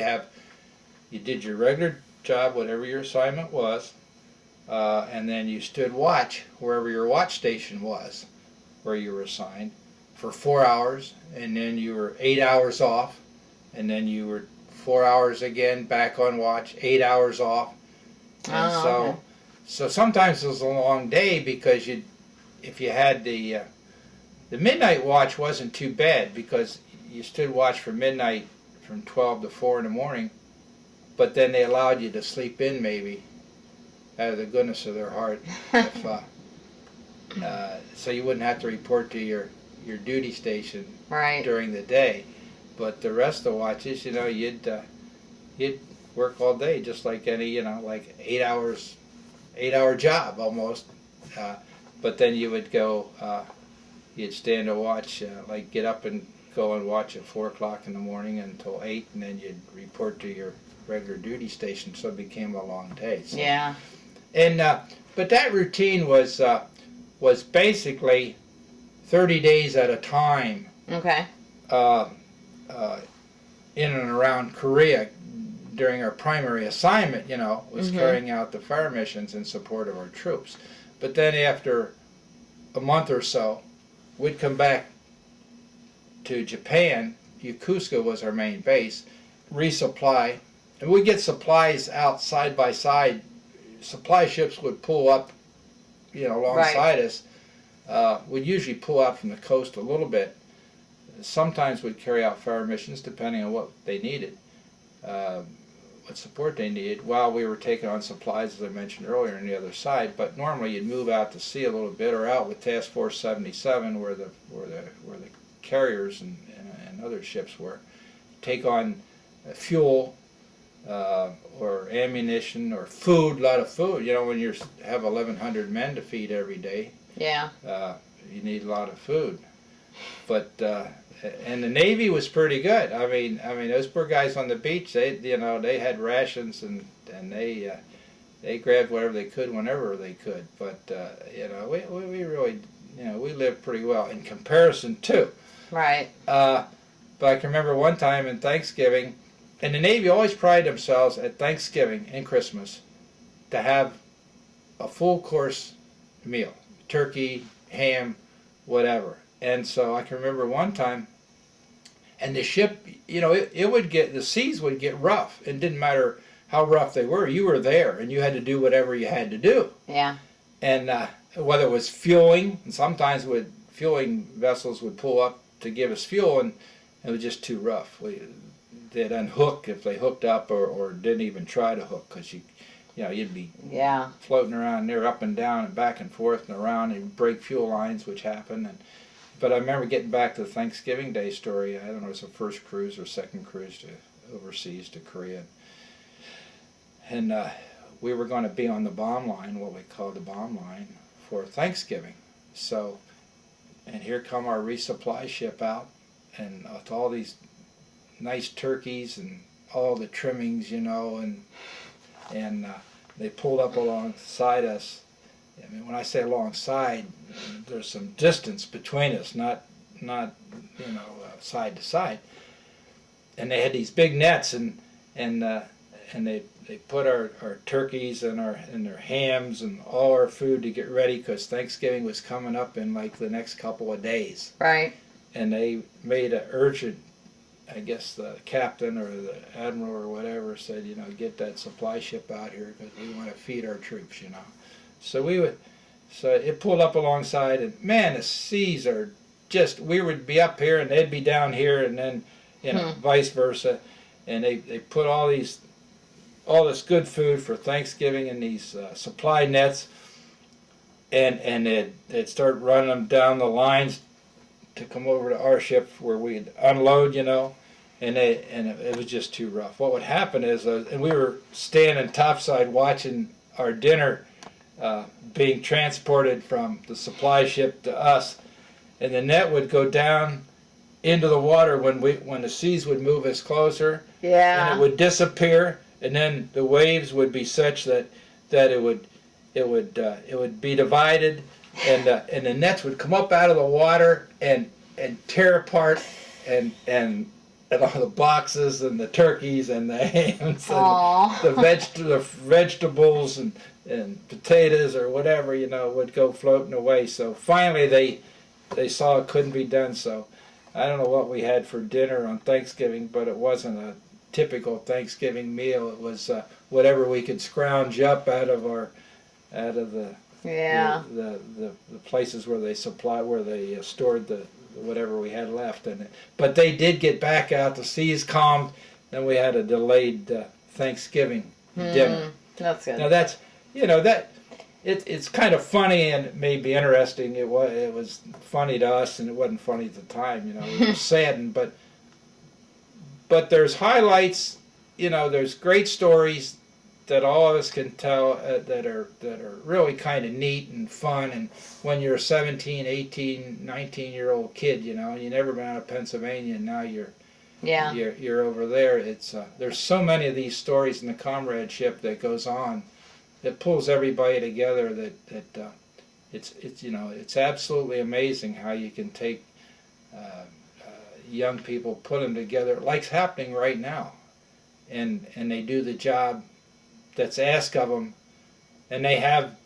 did your regular job, whatever your assignment was, and then you stood watch wherever your watch station was, where you were assigned, for 4 hours, and then you were 8 hours off, and then you were 4 hours again back on watch, 8 hours off, and so sometimes it was a long day, because if you had the midnight watch wasn't too bad, because you stood watch from midnight from 12 to 4 in the morning, but then they allowed you to sleep in maybe out of the goodness of their heart, so you wouldn't have to report to your duty station during the day. But the rest of the watches, you'd work all day just like any like 8-hour job almost. But then you would go, you'd stand to watch, like get up and go and watch at 4 o'clock in the morning until 8, and then you'd report to your regular duty station. So it became a long day. So. Yeah. And but that routine was basically 30 days at a time. Okay. In and around Korea during our primary assignment, was carrying out the fire missions in support of our troops. But then after a month or so, we'd come back to Japan. Yokosuka was our main base, resupply, and we'd get supplies out side by side. Supply ships would pull up, alongside us. We'd usually pull out from the coast a little bit. Sometimes we'd carry out fire missions depending on what they needed, what support they needed, while we were taking on supplies, as I mentioned earlier, on the other side. But normally you'd move out to sea a little bit, or out with Task Force 77, where the carriers and other ships were, take on fuel or ammunition or food, a lot of food. When you have 1,100 men to feed every day, Yeah. You need a lot of food. But and the Navy was pretty good. I mean those poor guys on the beach, they had rations, and they grabbed whatever they could whenever they could. But we really, we lived pretty well in comparison too. Right. But I can remember one time in Thanksgiving, and the Navy always prided themselves at Thanksgiving and Christmas to have a full course meal, turkey, ham, whatever. And so I can remember one time, and the ship, it would get, the seas would get rough. It didn't matter how rough they were. You were there, and you had to do whatever you had to do. Yeah. And whether it was fueling, and sometimes fueling vessels would pull up to give us fuel, and it was just too rough. They'd unhook if they hooked up, or didn't even try to hook, because you'd be floating around there up and down and back and forth and around, and break fuel lines, which happened. But I remember getting back to the Thanksgiving Day story. I don't know, it was the first cruise or second cruise overseas to Korea. And we were going to be on the bomb line, what we call the bomb line, for Thanksgiving. So, and here come our resupply ship out, and with all these nice turkeys and all the trimmings, and they pulled up alongside us. I mean, when I say alongside, there's some distance between us, not side to side. And they had these big nets, and they put our turkeys and their hams and all our food to get ready, because Thanksgiving was coming up in like the next couple of days. Right. And they made an urgent, I guess the captain or the admiral or whatever said, get that supply ship out here, because we want to feed our troops, So it pulled up alongside, and man, the seas are just, we would be up here and they'd be down here, and then vice versa. And they put all this good food for Thanksgiving in these supply nets, and they'd start running them down the lines to come over to our ship where we'd unload, and it was just too rough. What would happen is, and we were standing topside watching our dinner being transported from the supply ship to us, and the net would go down into the water when the seas would move us closer, and it would disappear, and then the waves would be such that it would be divided, and the nets would come up out of the water and tear apart and all the boxes and the turkeys and the hams and the vegetables and potatoes or whatever, would go floating away. So finally they saw it couldn't be done. So I don't know what we had for dinner on Thanksgiving, but it wasn't a typical Thanksgiving meal. It was whatever we could scrounge up out of the places where they stored the whatever we had left. But they did get back out. The seas calmed. Then we had a delayed Thanksgiving dinner. That's good. Now that's it's kind of funny, and it may be interesting. It was funny to us, and it wasn't funny at the time. We were saddened, but there's highlights. There's great stories that all of us can tell that are really kind of neat and fun. And when you're a 17, 18, 19-year-old kid, and you never been out of Pennsylvania, and now you're over there. It's there's so many of these stories in the comradeship that goes on that pulls everybody together. That it's absolutely amazing how you can take young people, put them together, like's happening right now, and they do the job that's asked of them, and they have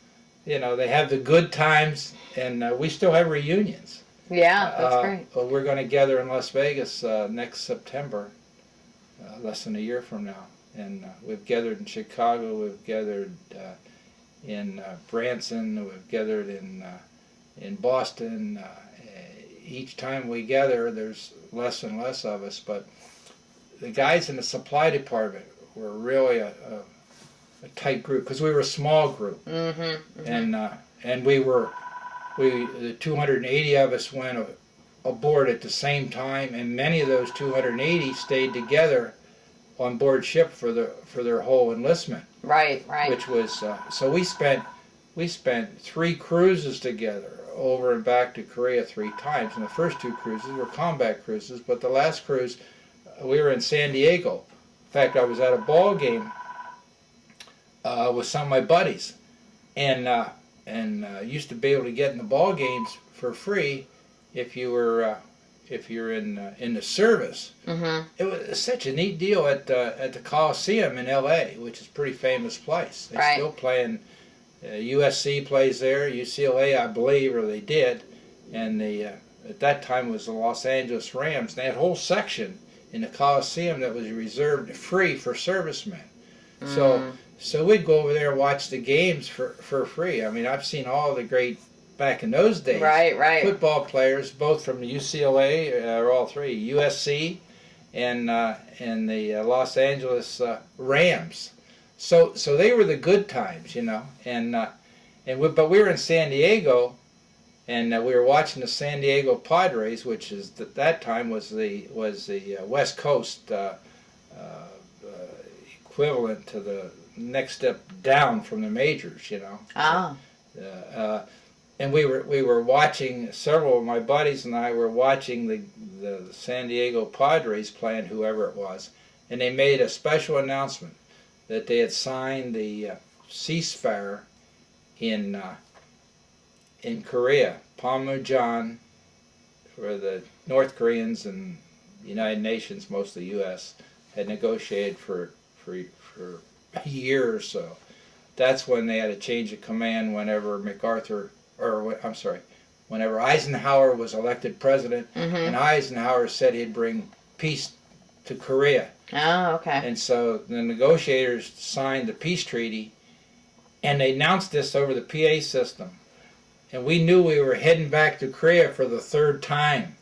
the good times, and we still have reunions. Yeah, that's great. We're going to gather in Las Vegas next September, less than a year from now, and we've gathered in Chicago, we've gathered in Branson, we've gathered in Boston. Each time we gather, there's less and less of us, but the guys in the supply department were really a tight group, because we were a small group, and the 280 of us went aboard at the same time, and many of those 280 stayed together on board ship for their whole enlistment. Right. Which was so we spent 3 cruises together, over and back to Korea 3 times, and the first 2 cruises were combat cruises, but the last cruise we were in San Diego. In fact, I was at a ball game with some of my buddies, and used to be able to get in the ball games for free if you were if you're in the service. Mm-hmm. It was such a neat deal at the Coliseum in L.A., which is a pretty famous place. They Right. still play, USC plays there, UCLA, I believe, or they did, and the at that time was the Los Angeles Rams. They had a whole section in the Coliseum that was reserved free for servicemen. So we'd go over there and watch the games for free. I mean, I've seen all the great, back in those days, Right. football players, both from UCLA, or all three, USC, and the Los Angeles Rams. So they were the good times, you know. But we were in San Diego, and we were watching the San Diego Padres, which is at that time was the West Coast equivalent to the next step down from the majors, you know. Ah. And we were watching, several of my buddies and I were watching the San Diego Padres playing whoever it was, and they made a special announcement that they had signed the ceasefire in Korea. Panmunjom, where the North Koreans and the United Nations, most of the U.S., had negotiated for a year or so. That's when they had a change of command whenever whenever Eisenhower was elected president, and Eisenhower said he'd bring peace to Korea. Oh, okay. And so the negotiators signed the peace treaty, and they announced this over the PA system. And we knew we were heading back to Korea for the third time.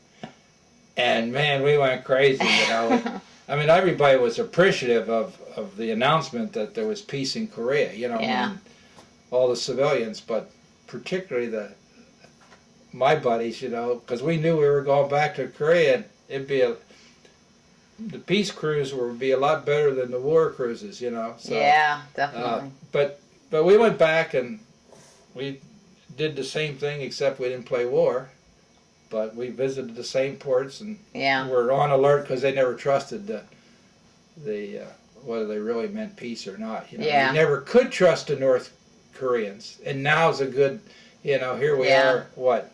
And man, we went crazy, you know. I mean, everybody was appreciative of the announcement that there was peace in Korea, you know, Yeah. and all the civilians, but particularly my buddies, you know, because we knew we were going back to Korea, and the peace cruise would be a lot better than the war cruises, you know. So, yeah, definitely. But we went back and we did the same thing, except we didn't play war. But we visited the same ports and were on alert because they never trusted whether they really meant peace or not. You know, you never could trust the North Koreans, and now's a good, you know, here we are,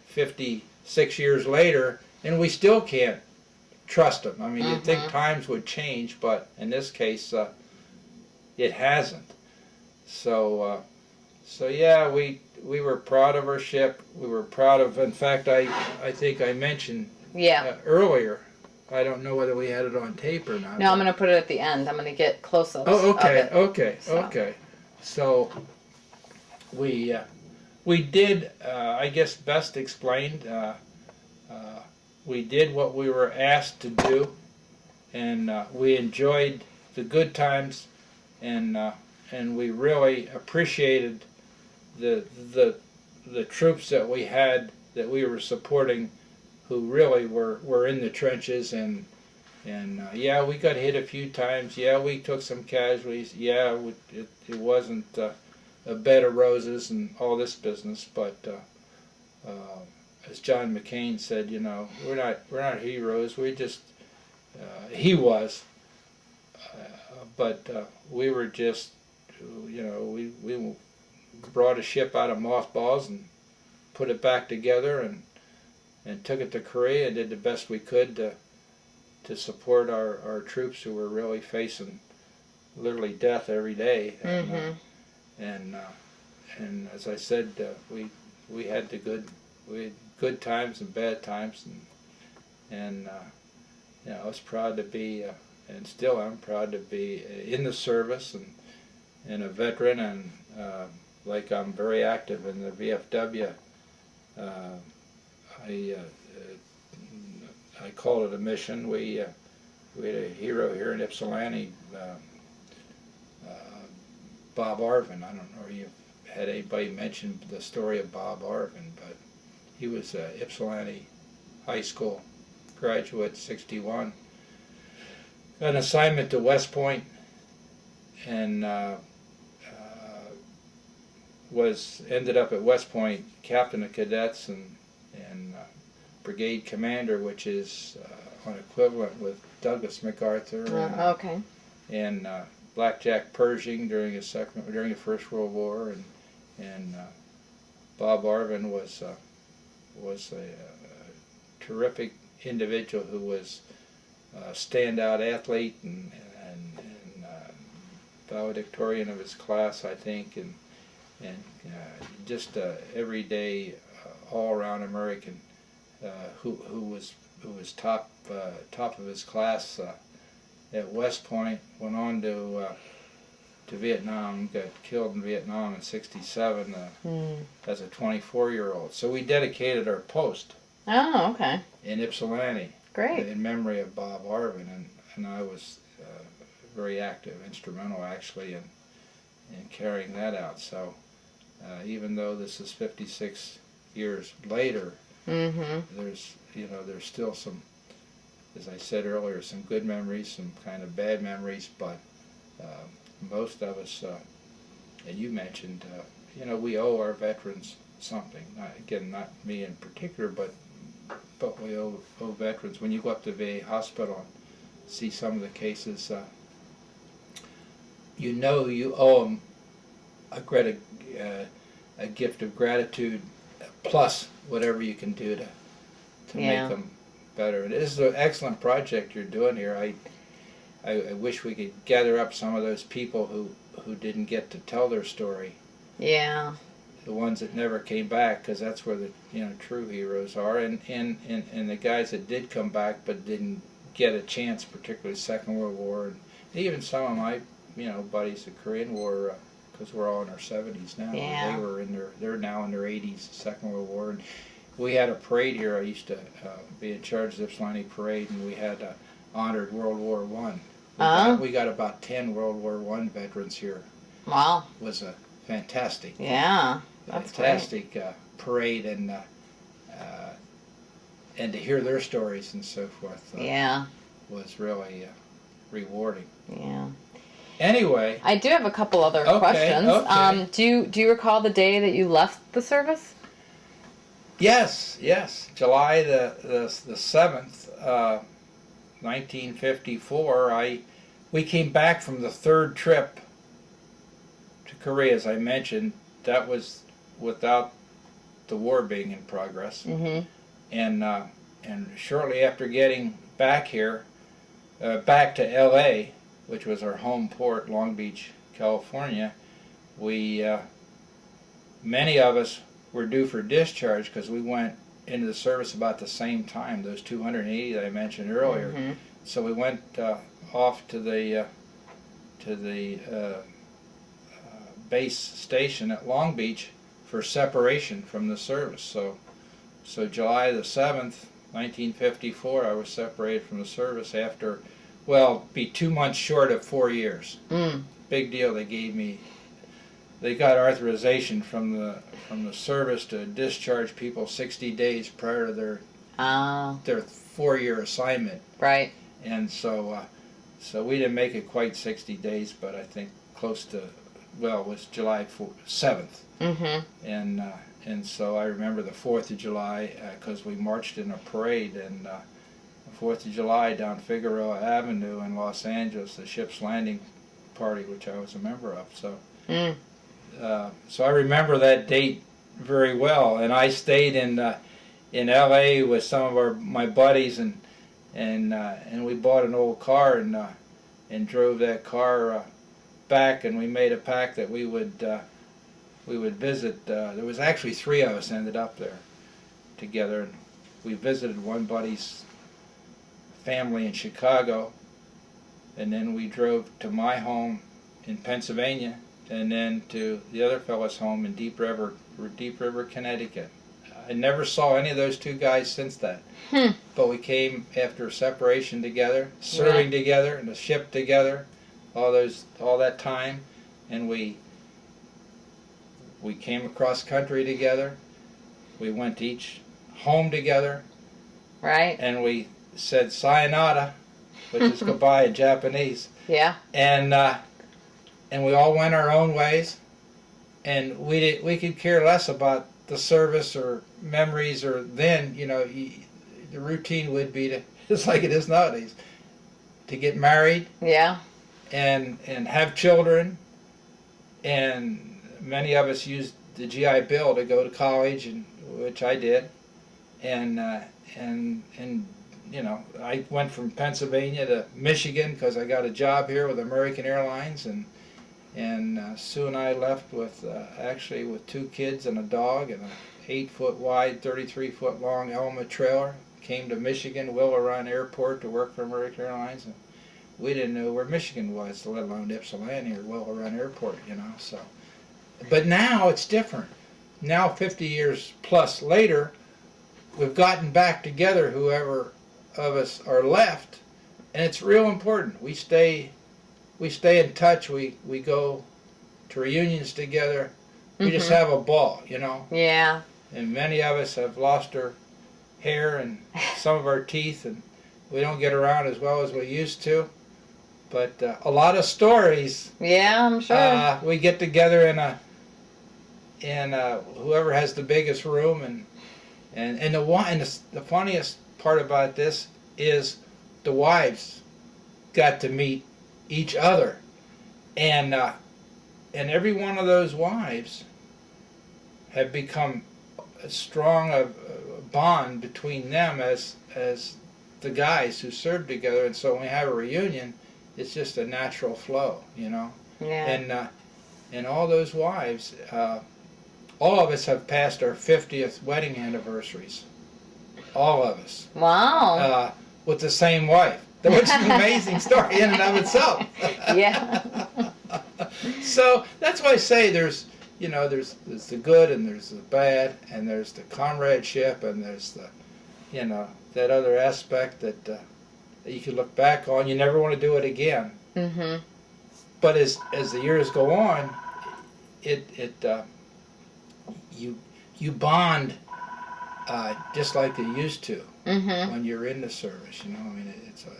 56 years later, and we still can't trust them. I mean, you'd think times would change, but in this case, it hasn't. So yeah, we were proud of our ship. We were proud of, in fact, I think I mentioned earlier, I don't know whether we had it on tape or not. No, I'm going to put it at the end. I'm going to get close-ups. Oh, okay, of it. okay. So we did, I guess best explained, we did what we were asked to do, and we enjoyed the good times, and we really appreciated the troops that we had, that we were supporting, who really were in the trenches, and yeah, we got hit a few times. Yeah, we took some casualties. Yeah, it wasn't a bed of roses and all this business, but as John McCain said, you know, we're not heroes. We just he was, but we were just, you know, we brought a ship out of mothballs and put it back together and took it to Korea and did the best we could to support our troops who were really facing literally death every day. And as I said, we had good times and bad times, and you know, I was proud to be, and still I'm proud to be in the service and a veteran, and like I'm very active in the VFW. I call it a mission. We had a hero here in Ypsilanti, Bob Arvin. I don't know if you've had anybody mention the story of Bob Arvin, but he was a Ypsilanti High School graduate, 61. Got an assignment to West Point, and ended up at West Point, captain of cadets and brigade commander, which is on equivalent with Douglas MacArthur. Okay. And blackjack Pershing during the First World War, and Bob Arvin was a terrific individual who was a standout athlete and valedictorian of his class, I think, and just everyday, all-around American who was top of his class at West Point. Went on to Vietnam, got killed in Vietnam in '67 as a 24-year-old. So we dedicated our post. Oh, okay. In Ypsilanti. Great. In memory of Bob Arvin, and I was very active, instrumental actually in carrying that out. So even though this is 56 years later, there's still some, as I said earlier, some good memories, some kind of bad memories, but most of us, and you mentioned, we owe our veterans something. Not me in particular, but we owe veterans. When you go up to VA hospital and see some of the cases, you owe them a gift of gratitude, plus whatever you can do to make them better. And this is an excellent project you're doing here. I wish we could gather up some of those people who didn't get to tell their story. Yeah. The ones that never came back, because that's where the true heroes are, and the guys that did come back but didn't get a chance, particularly Second World War, and even some of my buddies the Korean War, because we're all in our 70s now. Yeah. They're now in their 80s, Second World War, and we had a parade here. I used to be in charge of the Ypsilanti parade, and we had honored World War I. We got about 10 World War I veterans here. Wow. It was a fantastic. Yeah. That's fantastic parade, and to hear their stories and so forth was really rewarding. Yeah. Anyway, I do have a couple other questions. Okay. Do you recall the day that you left the service? Yes, July the 7th, 1954. We came back from the third trip to Korea, as I mentioned. That was without the war being in progress. Mm-hmm. And shortly after getting back here, back to L.A., which was our home port, Long Beach, California, many of us were due for discharge because we went into the service about the same time, those 280 that I mentioned earlier. Mm-hmm. So we went off to the base station at Long Beach for separation from the service. So July the 7th, 1954, I was separated from the service after, be 2 months short of 4 years. Big deal. They got authorization from the service to discharge people 60 days prior to their 4-year assignment. Right. And so we didn't make it quite 60 days, but I think close to, it was July 7th. Mm-hmm. And so I remember the 4th of July because we marched in a parade, and the 4th of July down Figueroa Avenue in Los Angeles, the ship's landing party, which I was a member of. So I remember that date very well, and I stayed in L.A. with some of my buddies, and we bought an old car and drove that car back, and we made a pact that we would visit. There was actually 3 of us ended up there together, and we visited one buddy's family in Chicago, and then we drove to my home in Pennsylvania, and then to the other fellow's home in Deep River, Connecticut. I never saw any of those 2 guys since that. But we came after separation together, serving together, in the ship together, all that time, and we came across country together. We went to each home together. Right. And we said sayonara, which is goodbye in Japanese. Yeah. And we all went our own ways, and we could care less about the service or memories, or then the routine would be to, just like it is nowadays, to get married. Yeah. and have children, and many of us used the GI Bill to go to college, and which I did, and you know, I went from Pennsylvania to Michigan because I got a job here with American Airlines, and soon I left with actually with 2 kids and a dog and a 8-foot wide, 33-foot long Elma trailer. Came to Michigan, Willow Run Airport to work for American Airlines, and we didn't know where Michigan was, let alone Ypsilanti or Willow Run Airport, you know. So, but now it's different. Now, 50 years plus later, we've gotten back together, whoever of us are left, and it's real important. We stay in touch. We go to reunions together. We just have a ball, you know. Yeah. And many of us have lost our hair and some of our teeth, and we don't get around as well as we used to. But a lot of stories. Yeah, I'm sure. We get together in whoever has the biggest room, and the funniest part about this is the wives got to meet each other, and every one of those wives have become a strong bond between them as the guys who served together, and so when we have a reunion, it's just a natural flow, you know. Yeah. And all those wives, all of us have passed our 50th wedding anniversaries. All of us. Wow. With the same wife. Which is an amazing story in and of itself. Yeah. So that's why I say there's the good and there's the bad and there's the comradeship and there's the, you know, that other aspect that you can look back on. You never want to do it again. Mm-hmm. But as the years go on, you bond just like you used to when you're in the service. You know, I mean,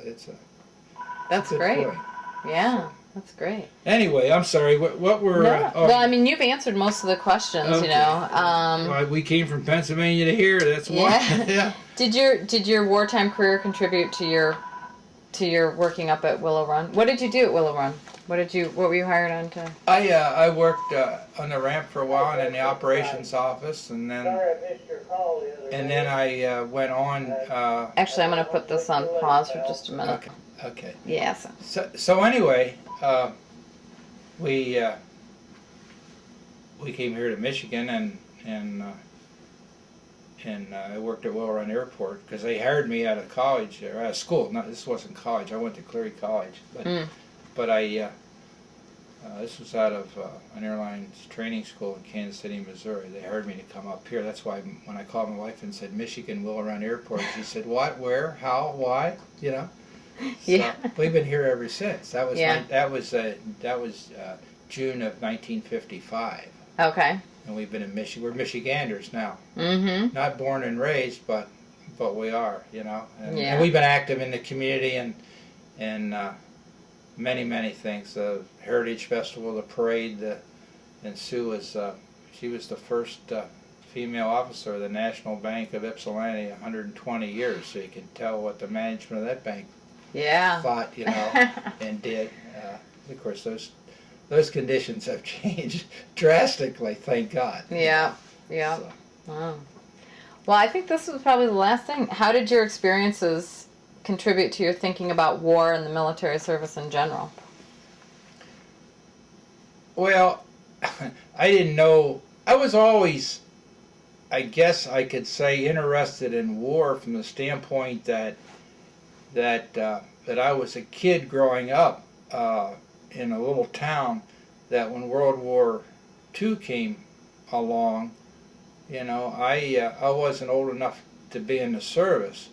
it's a That's good great. point. Yeah, that's great. Anyway, I'm sorry. What were? No. Well, I mean, you've answered most of the questions. Okay. You know. Well, we came from Pennsylvania to here. That's why. Yeah. Yeah. Did your wartime career contribute to your working up at Willow Run? What did you do at Willow Run? What were you hired on to? I worked on the ramp for a while and in the operations office, and then I went on. Actually, I'm going to put this on pause for just a minute. Okay. Yes. So anyway, we came here to Michigan, and I worked at Willow Run Airport because they hired me out of college or out of school. No, this wasn't college. I went to Cleary College, but I this was out of an airlines training school in Kansas City, Missouri. They hired me to come up here. That's why when I called my wife and said Michigan Willow Run Airport, she said, "What? Where? How? Why?" You know. So Yeah. we've been here ever since. That was Yeah. that was June of 1955, Okay. and we've been in Michigan. We're Michiganders now. Mm-hmm. Not born and raised, but we are, you know. And, Yeah. and we've been active in the community and many things. The Heritage Festival, the parade, and Sue was she was the first female officer of the National Bank of Ypsilanti, 120 years. So you can tell what the management of that bank thought, you know, and did. Of course, those conditions have changed drastically, thank God. Yeah. Yeah. So. Wow. Well, I think this was probably the last thing. How did your experiences contribute to your thinking about war and the military service in general? Well, I didn't know. I was always, I guess I could say, interested in war from the standpoint that I was a kid growing up in a little town that when World War II came along, you know, I wasn't old enough to be in the service,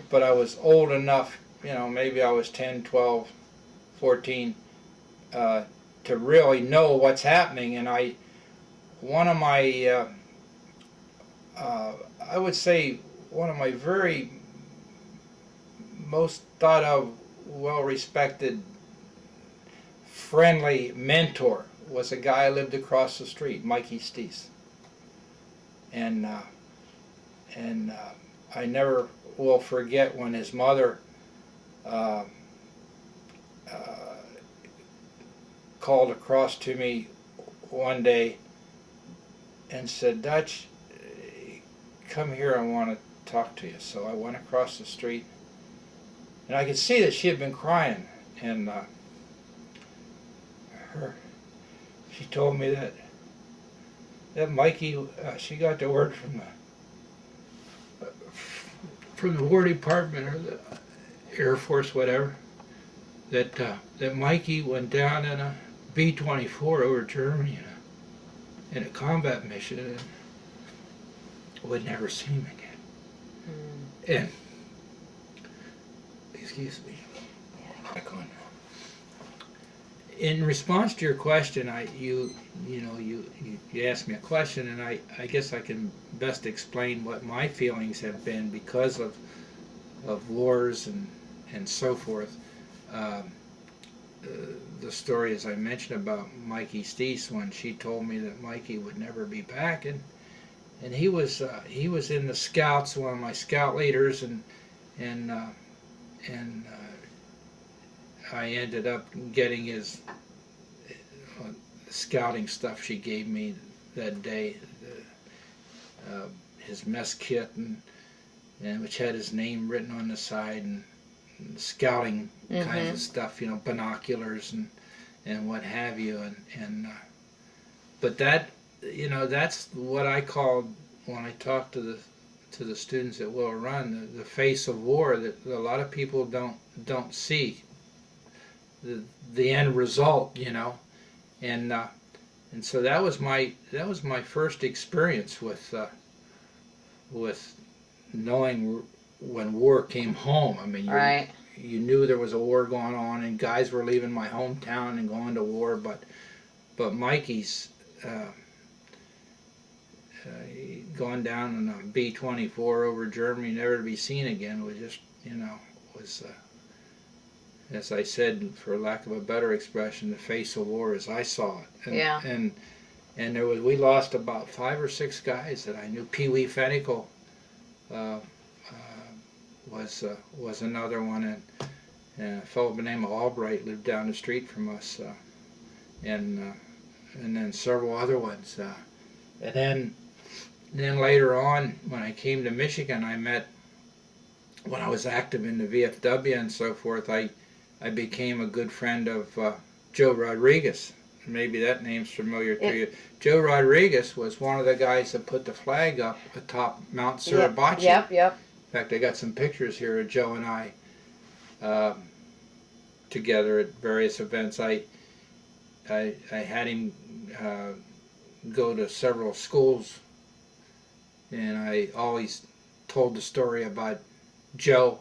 but I was old enough, you know, maybe I was 10, 12, 14, to really know what's happening. And one of my, I would say, one of my very most thought of, well-respected, friendly mentor was a guy who lived across the street, Mikey Steese. And I never will forget when his mother called across to me one day and said, "Dutch, come here, I want to talk to you." So I went across the street, and I could see that she had been crying, and she told me that Mikey, she got the word from the War Department or the Air Force, whatever, that Mikey went down in a B-24 over Germany in a combat mission and would never see him again. And excuse me, back on. In response to your question, you asked me a question, and I guess I can best explain what my feelings have been because of wars and so forth. The story, as I mentioned, about Mikey Steese, when she told me that Mikey would never be back, and he was in the Scouts, one of my scout leaders, and I ended up getting his scouting stuff she gave me that day, his mess kit, and which had his name written on the side, and scouting kinds of stuff, binoculars and what have you, and but that, that's what I called, when I talk to the students at Will Run, the face of war that a lot of people don't see the end result, and so that was my first experience with knowing when war came home. I mean, Right. you knew there was a war going on, and guys were leaving my hometown and going to war, but Mikey's going down in a B-24 over Germany, never to be seen again, was just, was, as I said, for lack of a better expression, the face of war as I saw it. And, Yeah. And we lost about 5 or 6 guys that I knew. Pee Wee Fenical was another one, and a fellow by the name of Albright lived down the street from us, and then several other ones, and then later on, when I came to Michigan, I met, when I was active in the VFW and so forth, I became a good friend of Joe Rodriguez. Maybe that name's familiar to you. Joe Rodriguez was one of the guys that put the flag up atop Mount Suribachi. Yep. In fact, I got some pictures here of Joe and I together at various events. I had him go to several schools, and I always told the story about Joe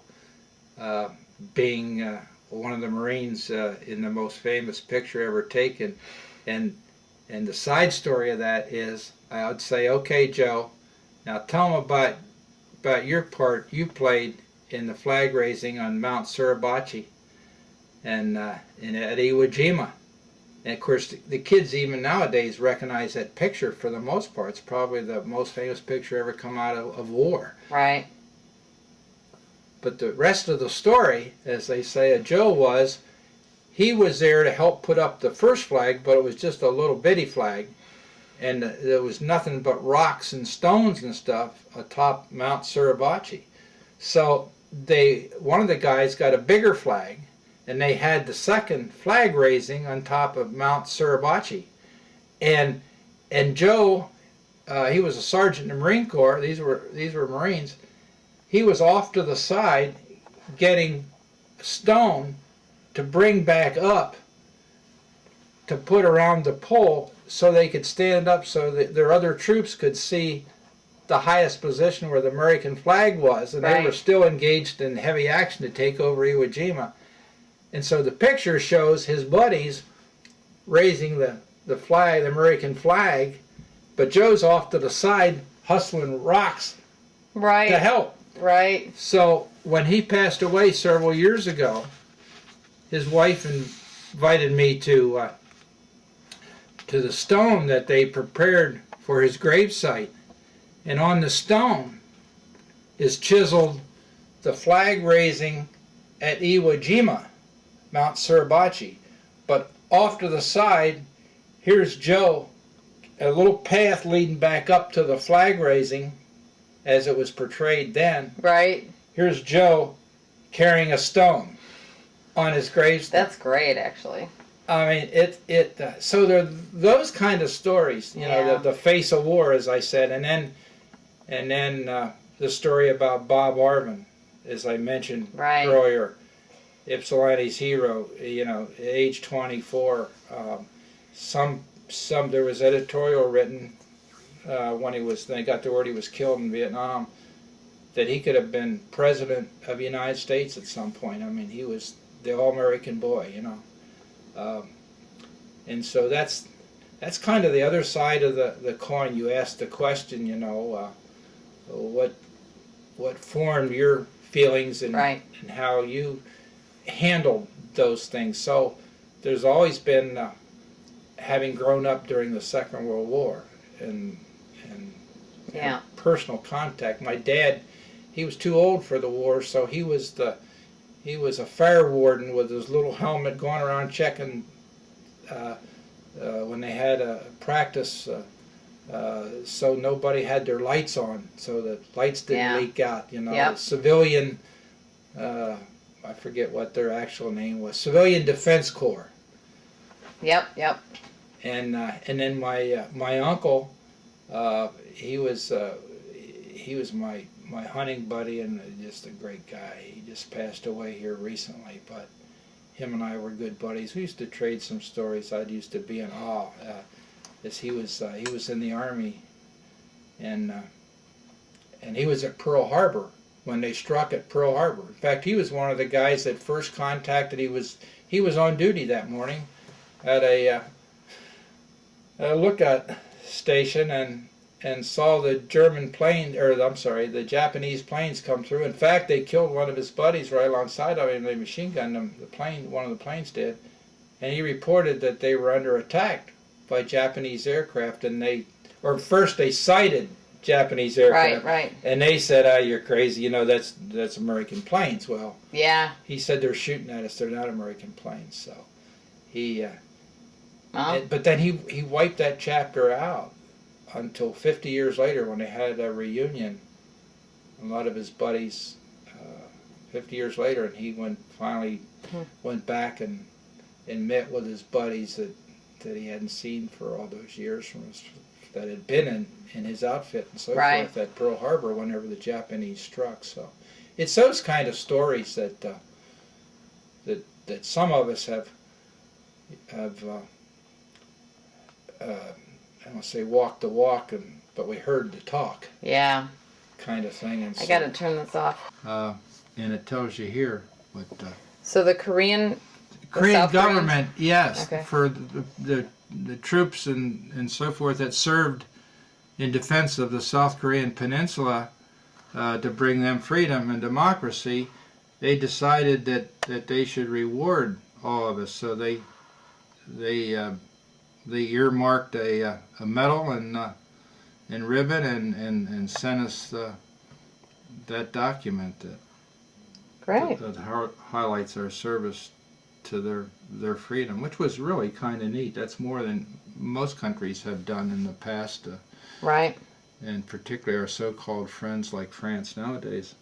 being one of the Marines in the most famous picture ever taken, and the side story of that is I would say, "Okay, Joe, now tell them about your part you played in the flag raising on Mount Suribachi and at Iwo Jima." And of course, the kids even nowadays recognize that picture for the most part. It's probably the most famous picture ever come out of war. Right. But the rest of the story, as they say, of Joe he was there to help put up the first flag, but it was just a little bitty flag, and there was nothing but rocks and stones and stuff atop Mount Suribachi. So one of the guys got a bigger flag, and they had the second flag raising on top of Mount Suribachi, and Joe, he was a sergeant in the Marine Corps. These were Marines. He was off to the side getting stone to bring back up to put around the pole so they could stand up so that their other troops could see the highest position where the American flag was, and Right. they were still engaged in heavy action to take over Iwo Jima. And so the picture shows his buddies raising the flag, the American flag, but Joe's off to the side hustling rocks Right. to help. Right. So when he passed away several years ago, his wife invited me to the stone that they prepared for his gravesite, and on the stone is chiseled the flag raising at Iwo Jima, Mount Suribachi, but off to the side, here's Joe, a little path leading back up to the flag raising, as it was portrayed then. Right. Here's Joe carrying a stone on his gravestone. That's great, actually. I mean, so there are those kind of stories, you know, the face of war, as I said, and then the story about Bob Arvin, as I mentioned earlier, Ypsilanti's hero, you know, age 24. There was editorial written when they got the word he was killed in Vietnam, that he could have been president of the United States at some point. I mean, he was the all-American boy, you know. And so that's kind of the other side of the coin. You asked the question, you know, what formed your feelings and how you handled those things. So there's always been, having grown up during the Second World War and personal contact. My dad, he was too old for the war, so he was a fire warden with his little helmet going around checking when they had a practice, so nobody had their lights on, so the lights didn't leak out. You know, civilian. I forget what their actual name was. Civilian Defense Corps. Yep. And then my uncle, he was my hunting buddy and just a great guy. He just passed away here recently, but him and I were good buddies. We used to trade some stories. I used to be in awe, as he was in the Army, and he was at Pearl Harbor when they struck at Pearl Harbor. In fact, he was one of the guys that first contacted. He was on duty that morning at a lookout station and saw the the Japanese planes come through. In fact, they killed one of his buddies right alongside of him. They machine gunned him. One of the planes did, and he reported that they were under attack by Japanese aircraft. And first they sighted Japanese aircraft, and they said, "Ah, you're crazy. You know, that's American planes." Well, he said they're shooting at us. They're not American planes. So he, but then he wiped that chapter out until 50 years later when they had a reunion. A lot of his buddies, 50 years later, and he finally went back and met with his buddies that he hadn't seen for all those years that had been in his outfit and so forth at Pearl Harbor whenever the Japanese struck. So it's those kind of stories that some of us have I don't say walk the walk, but we heard the talk. Yeah. Kind of thing. And I got to turn this off. And it tells you here what. So the Korean government, yes, for the troops and so forth that served in defense of the South Korean Peninsula to bring them freedom and democracy, they decided that they should reward all of us. So they earmarked a medal and ribbon and sent us that document that highlights our service to their freedom, which was really kind of neat. That's more than most countries have done in the past. And particularly our so-called friends like France nowadays.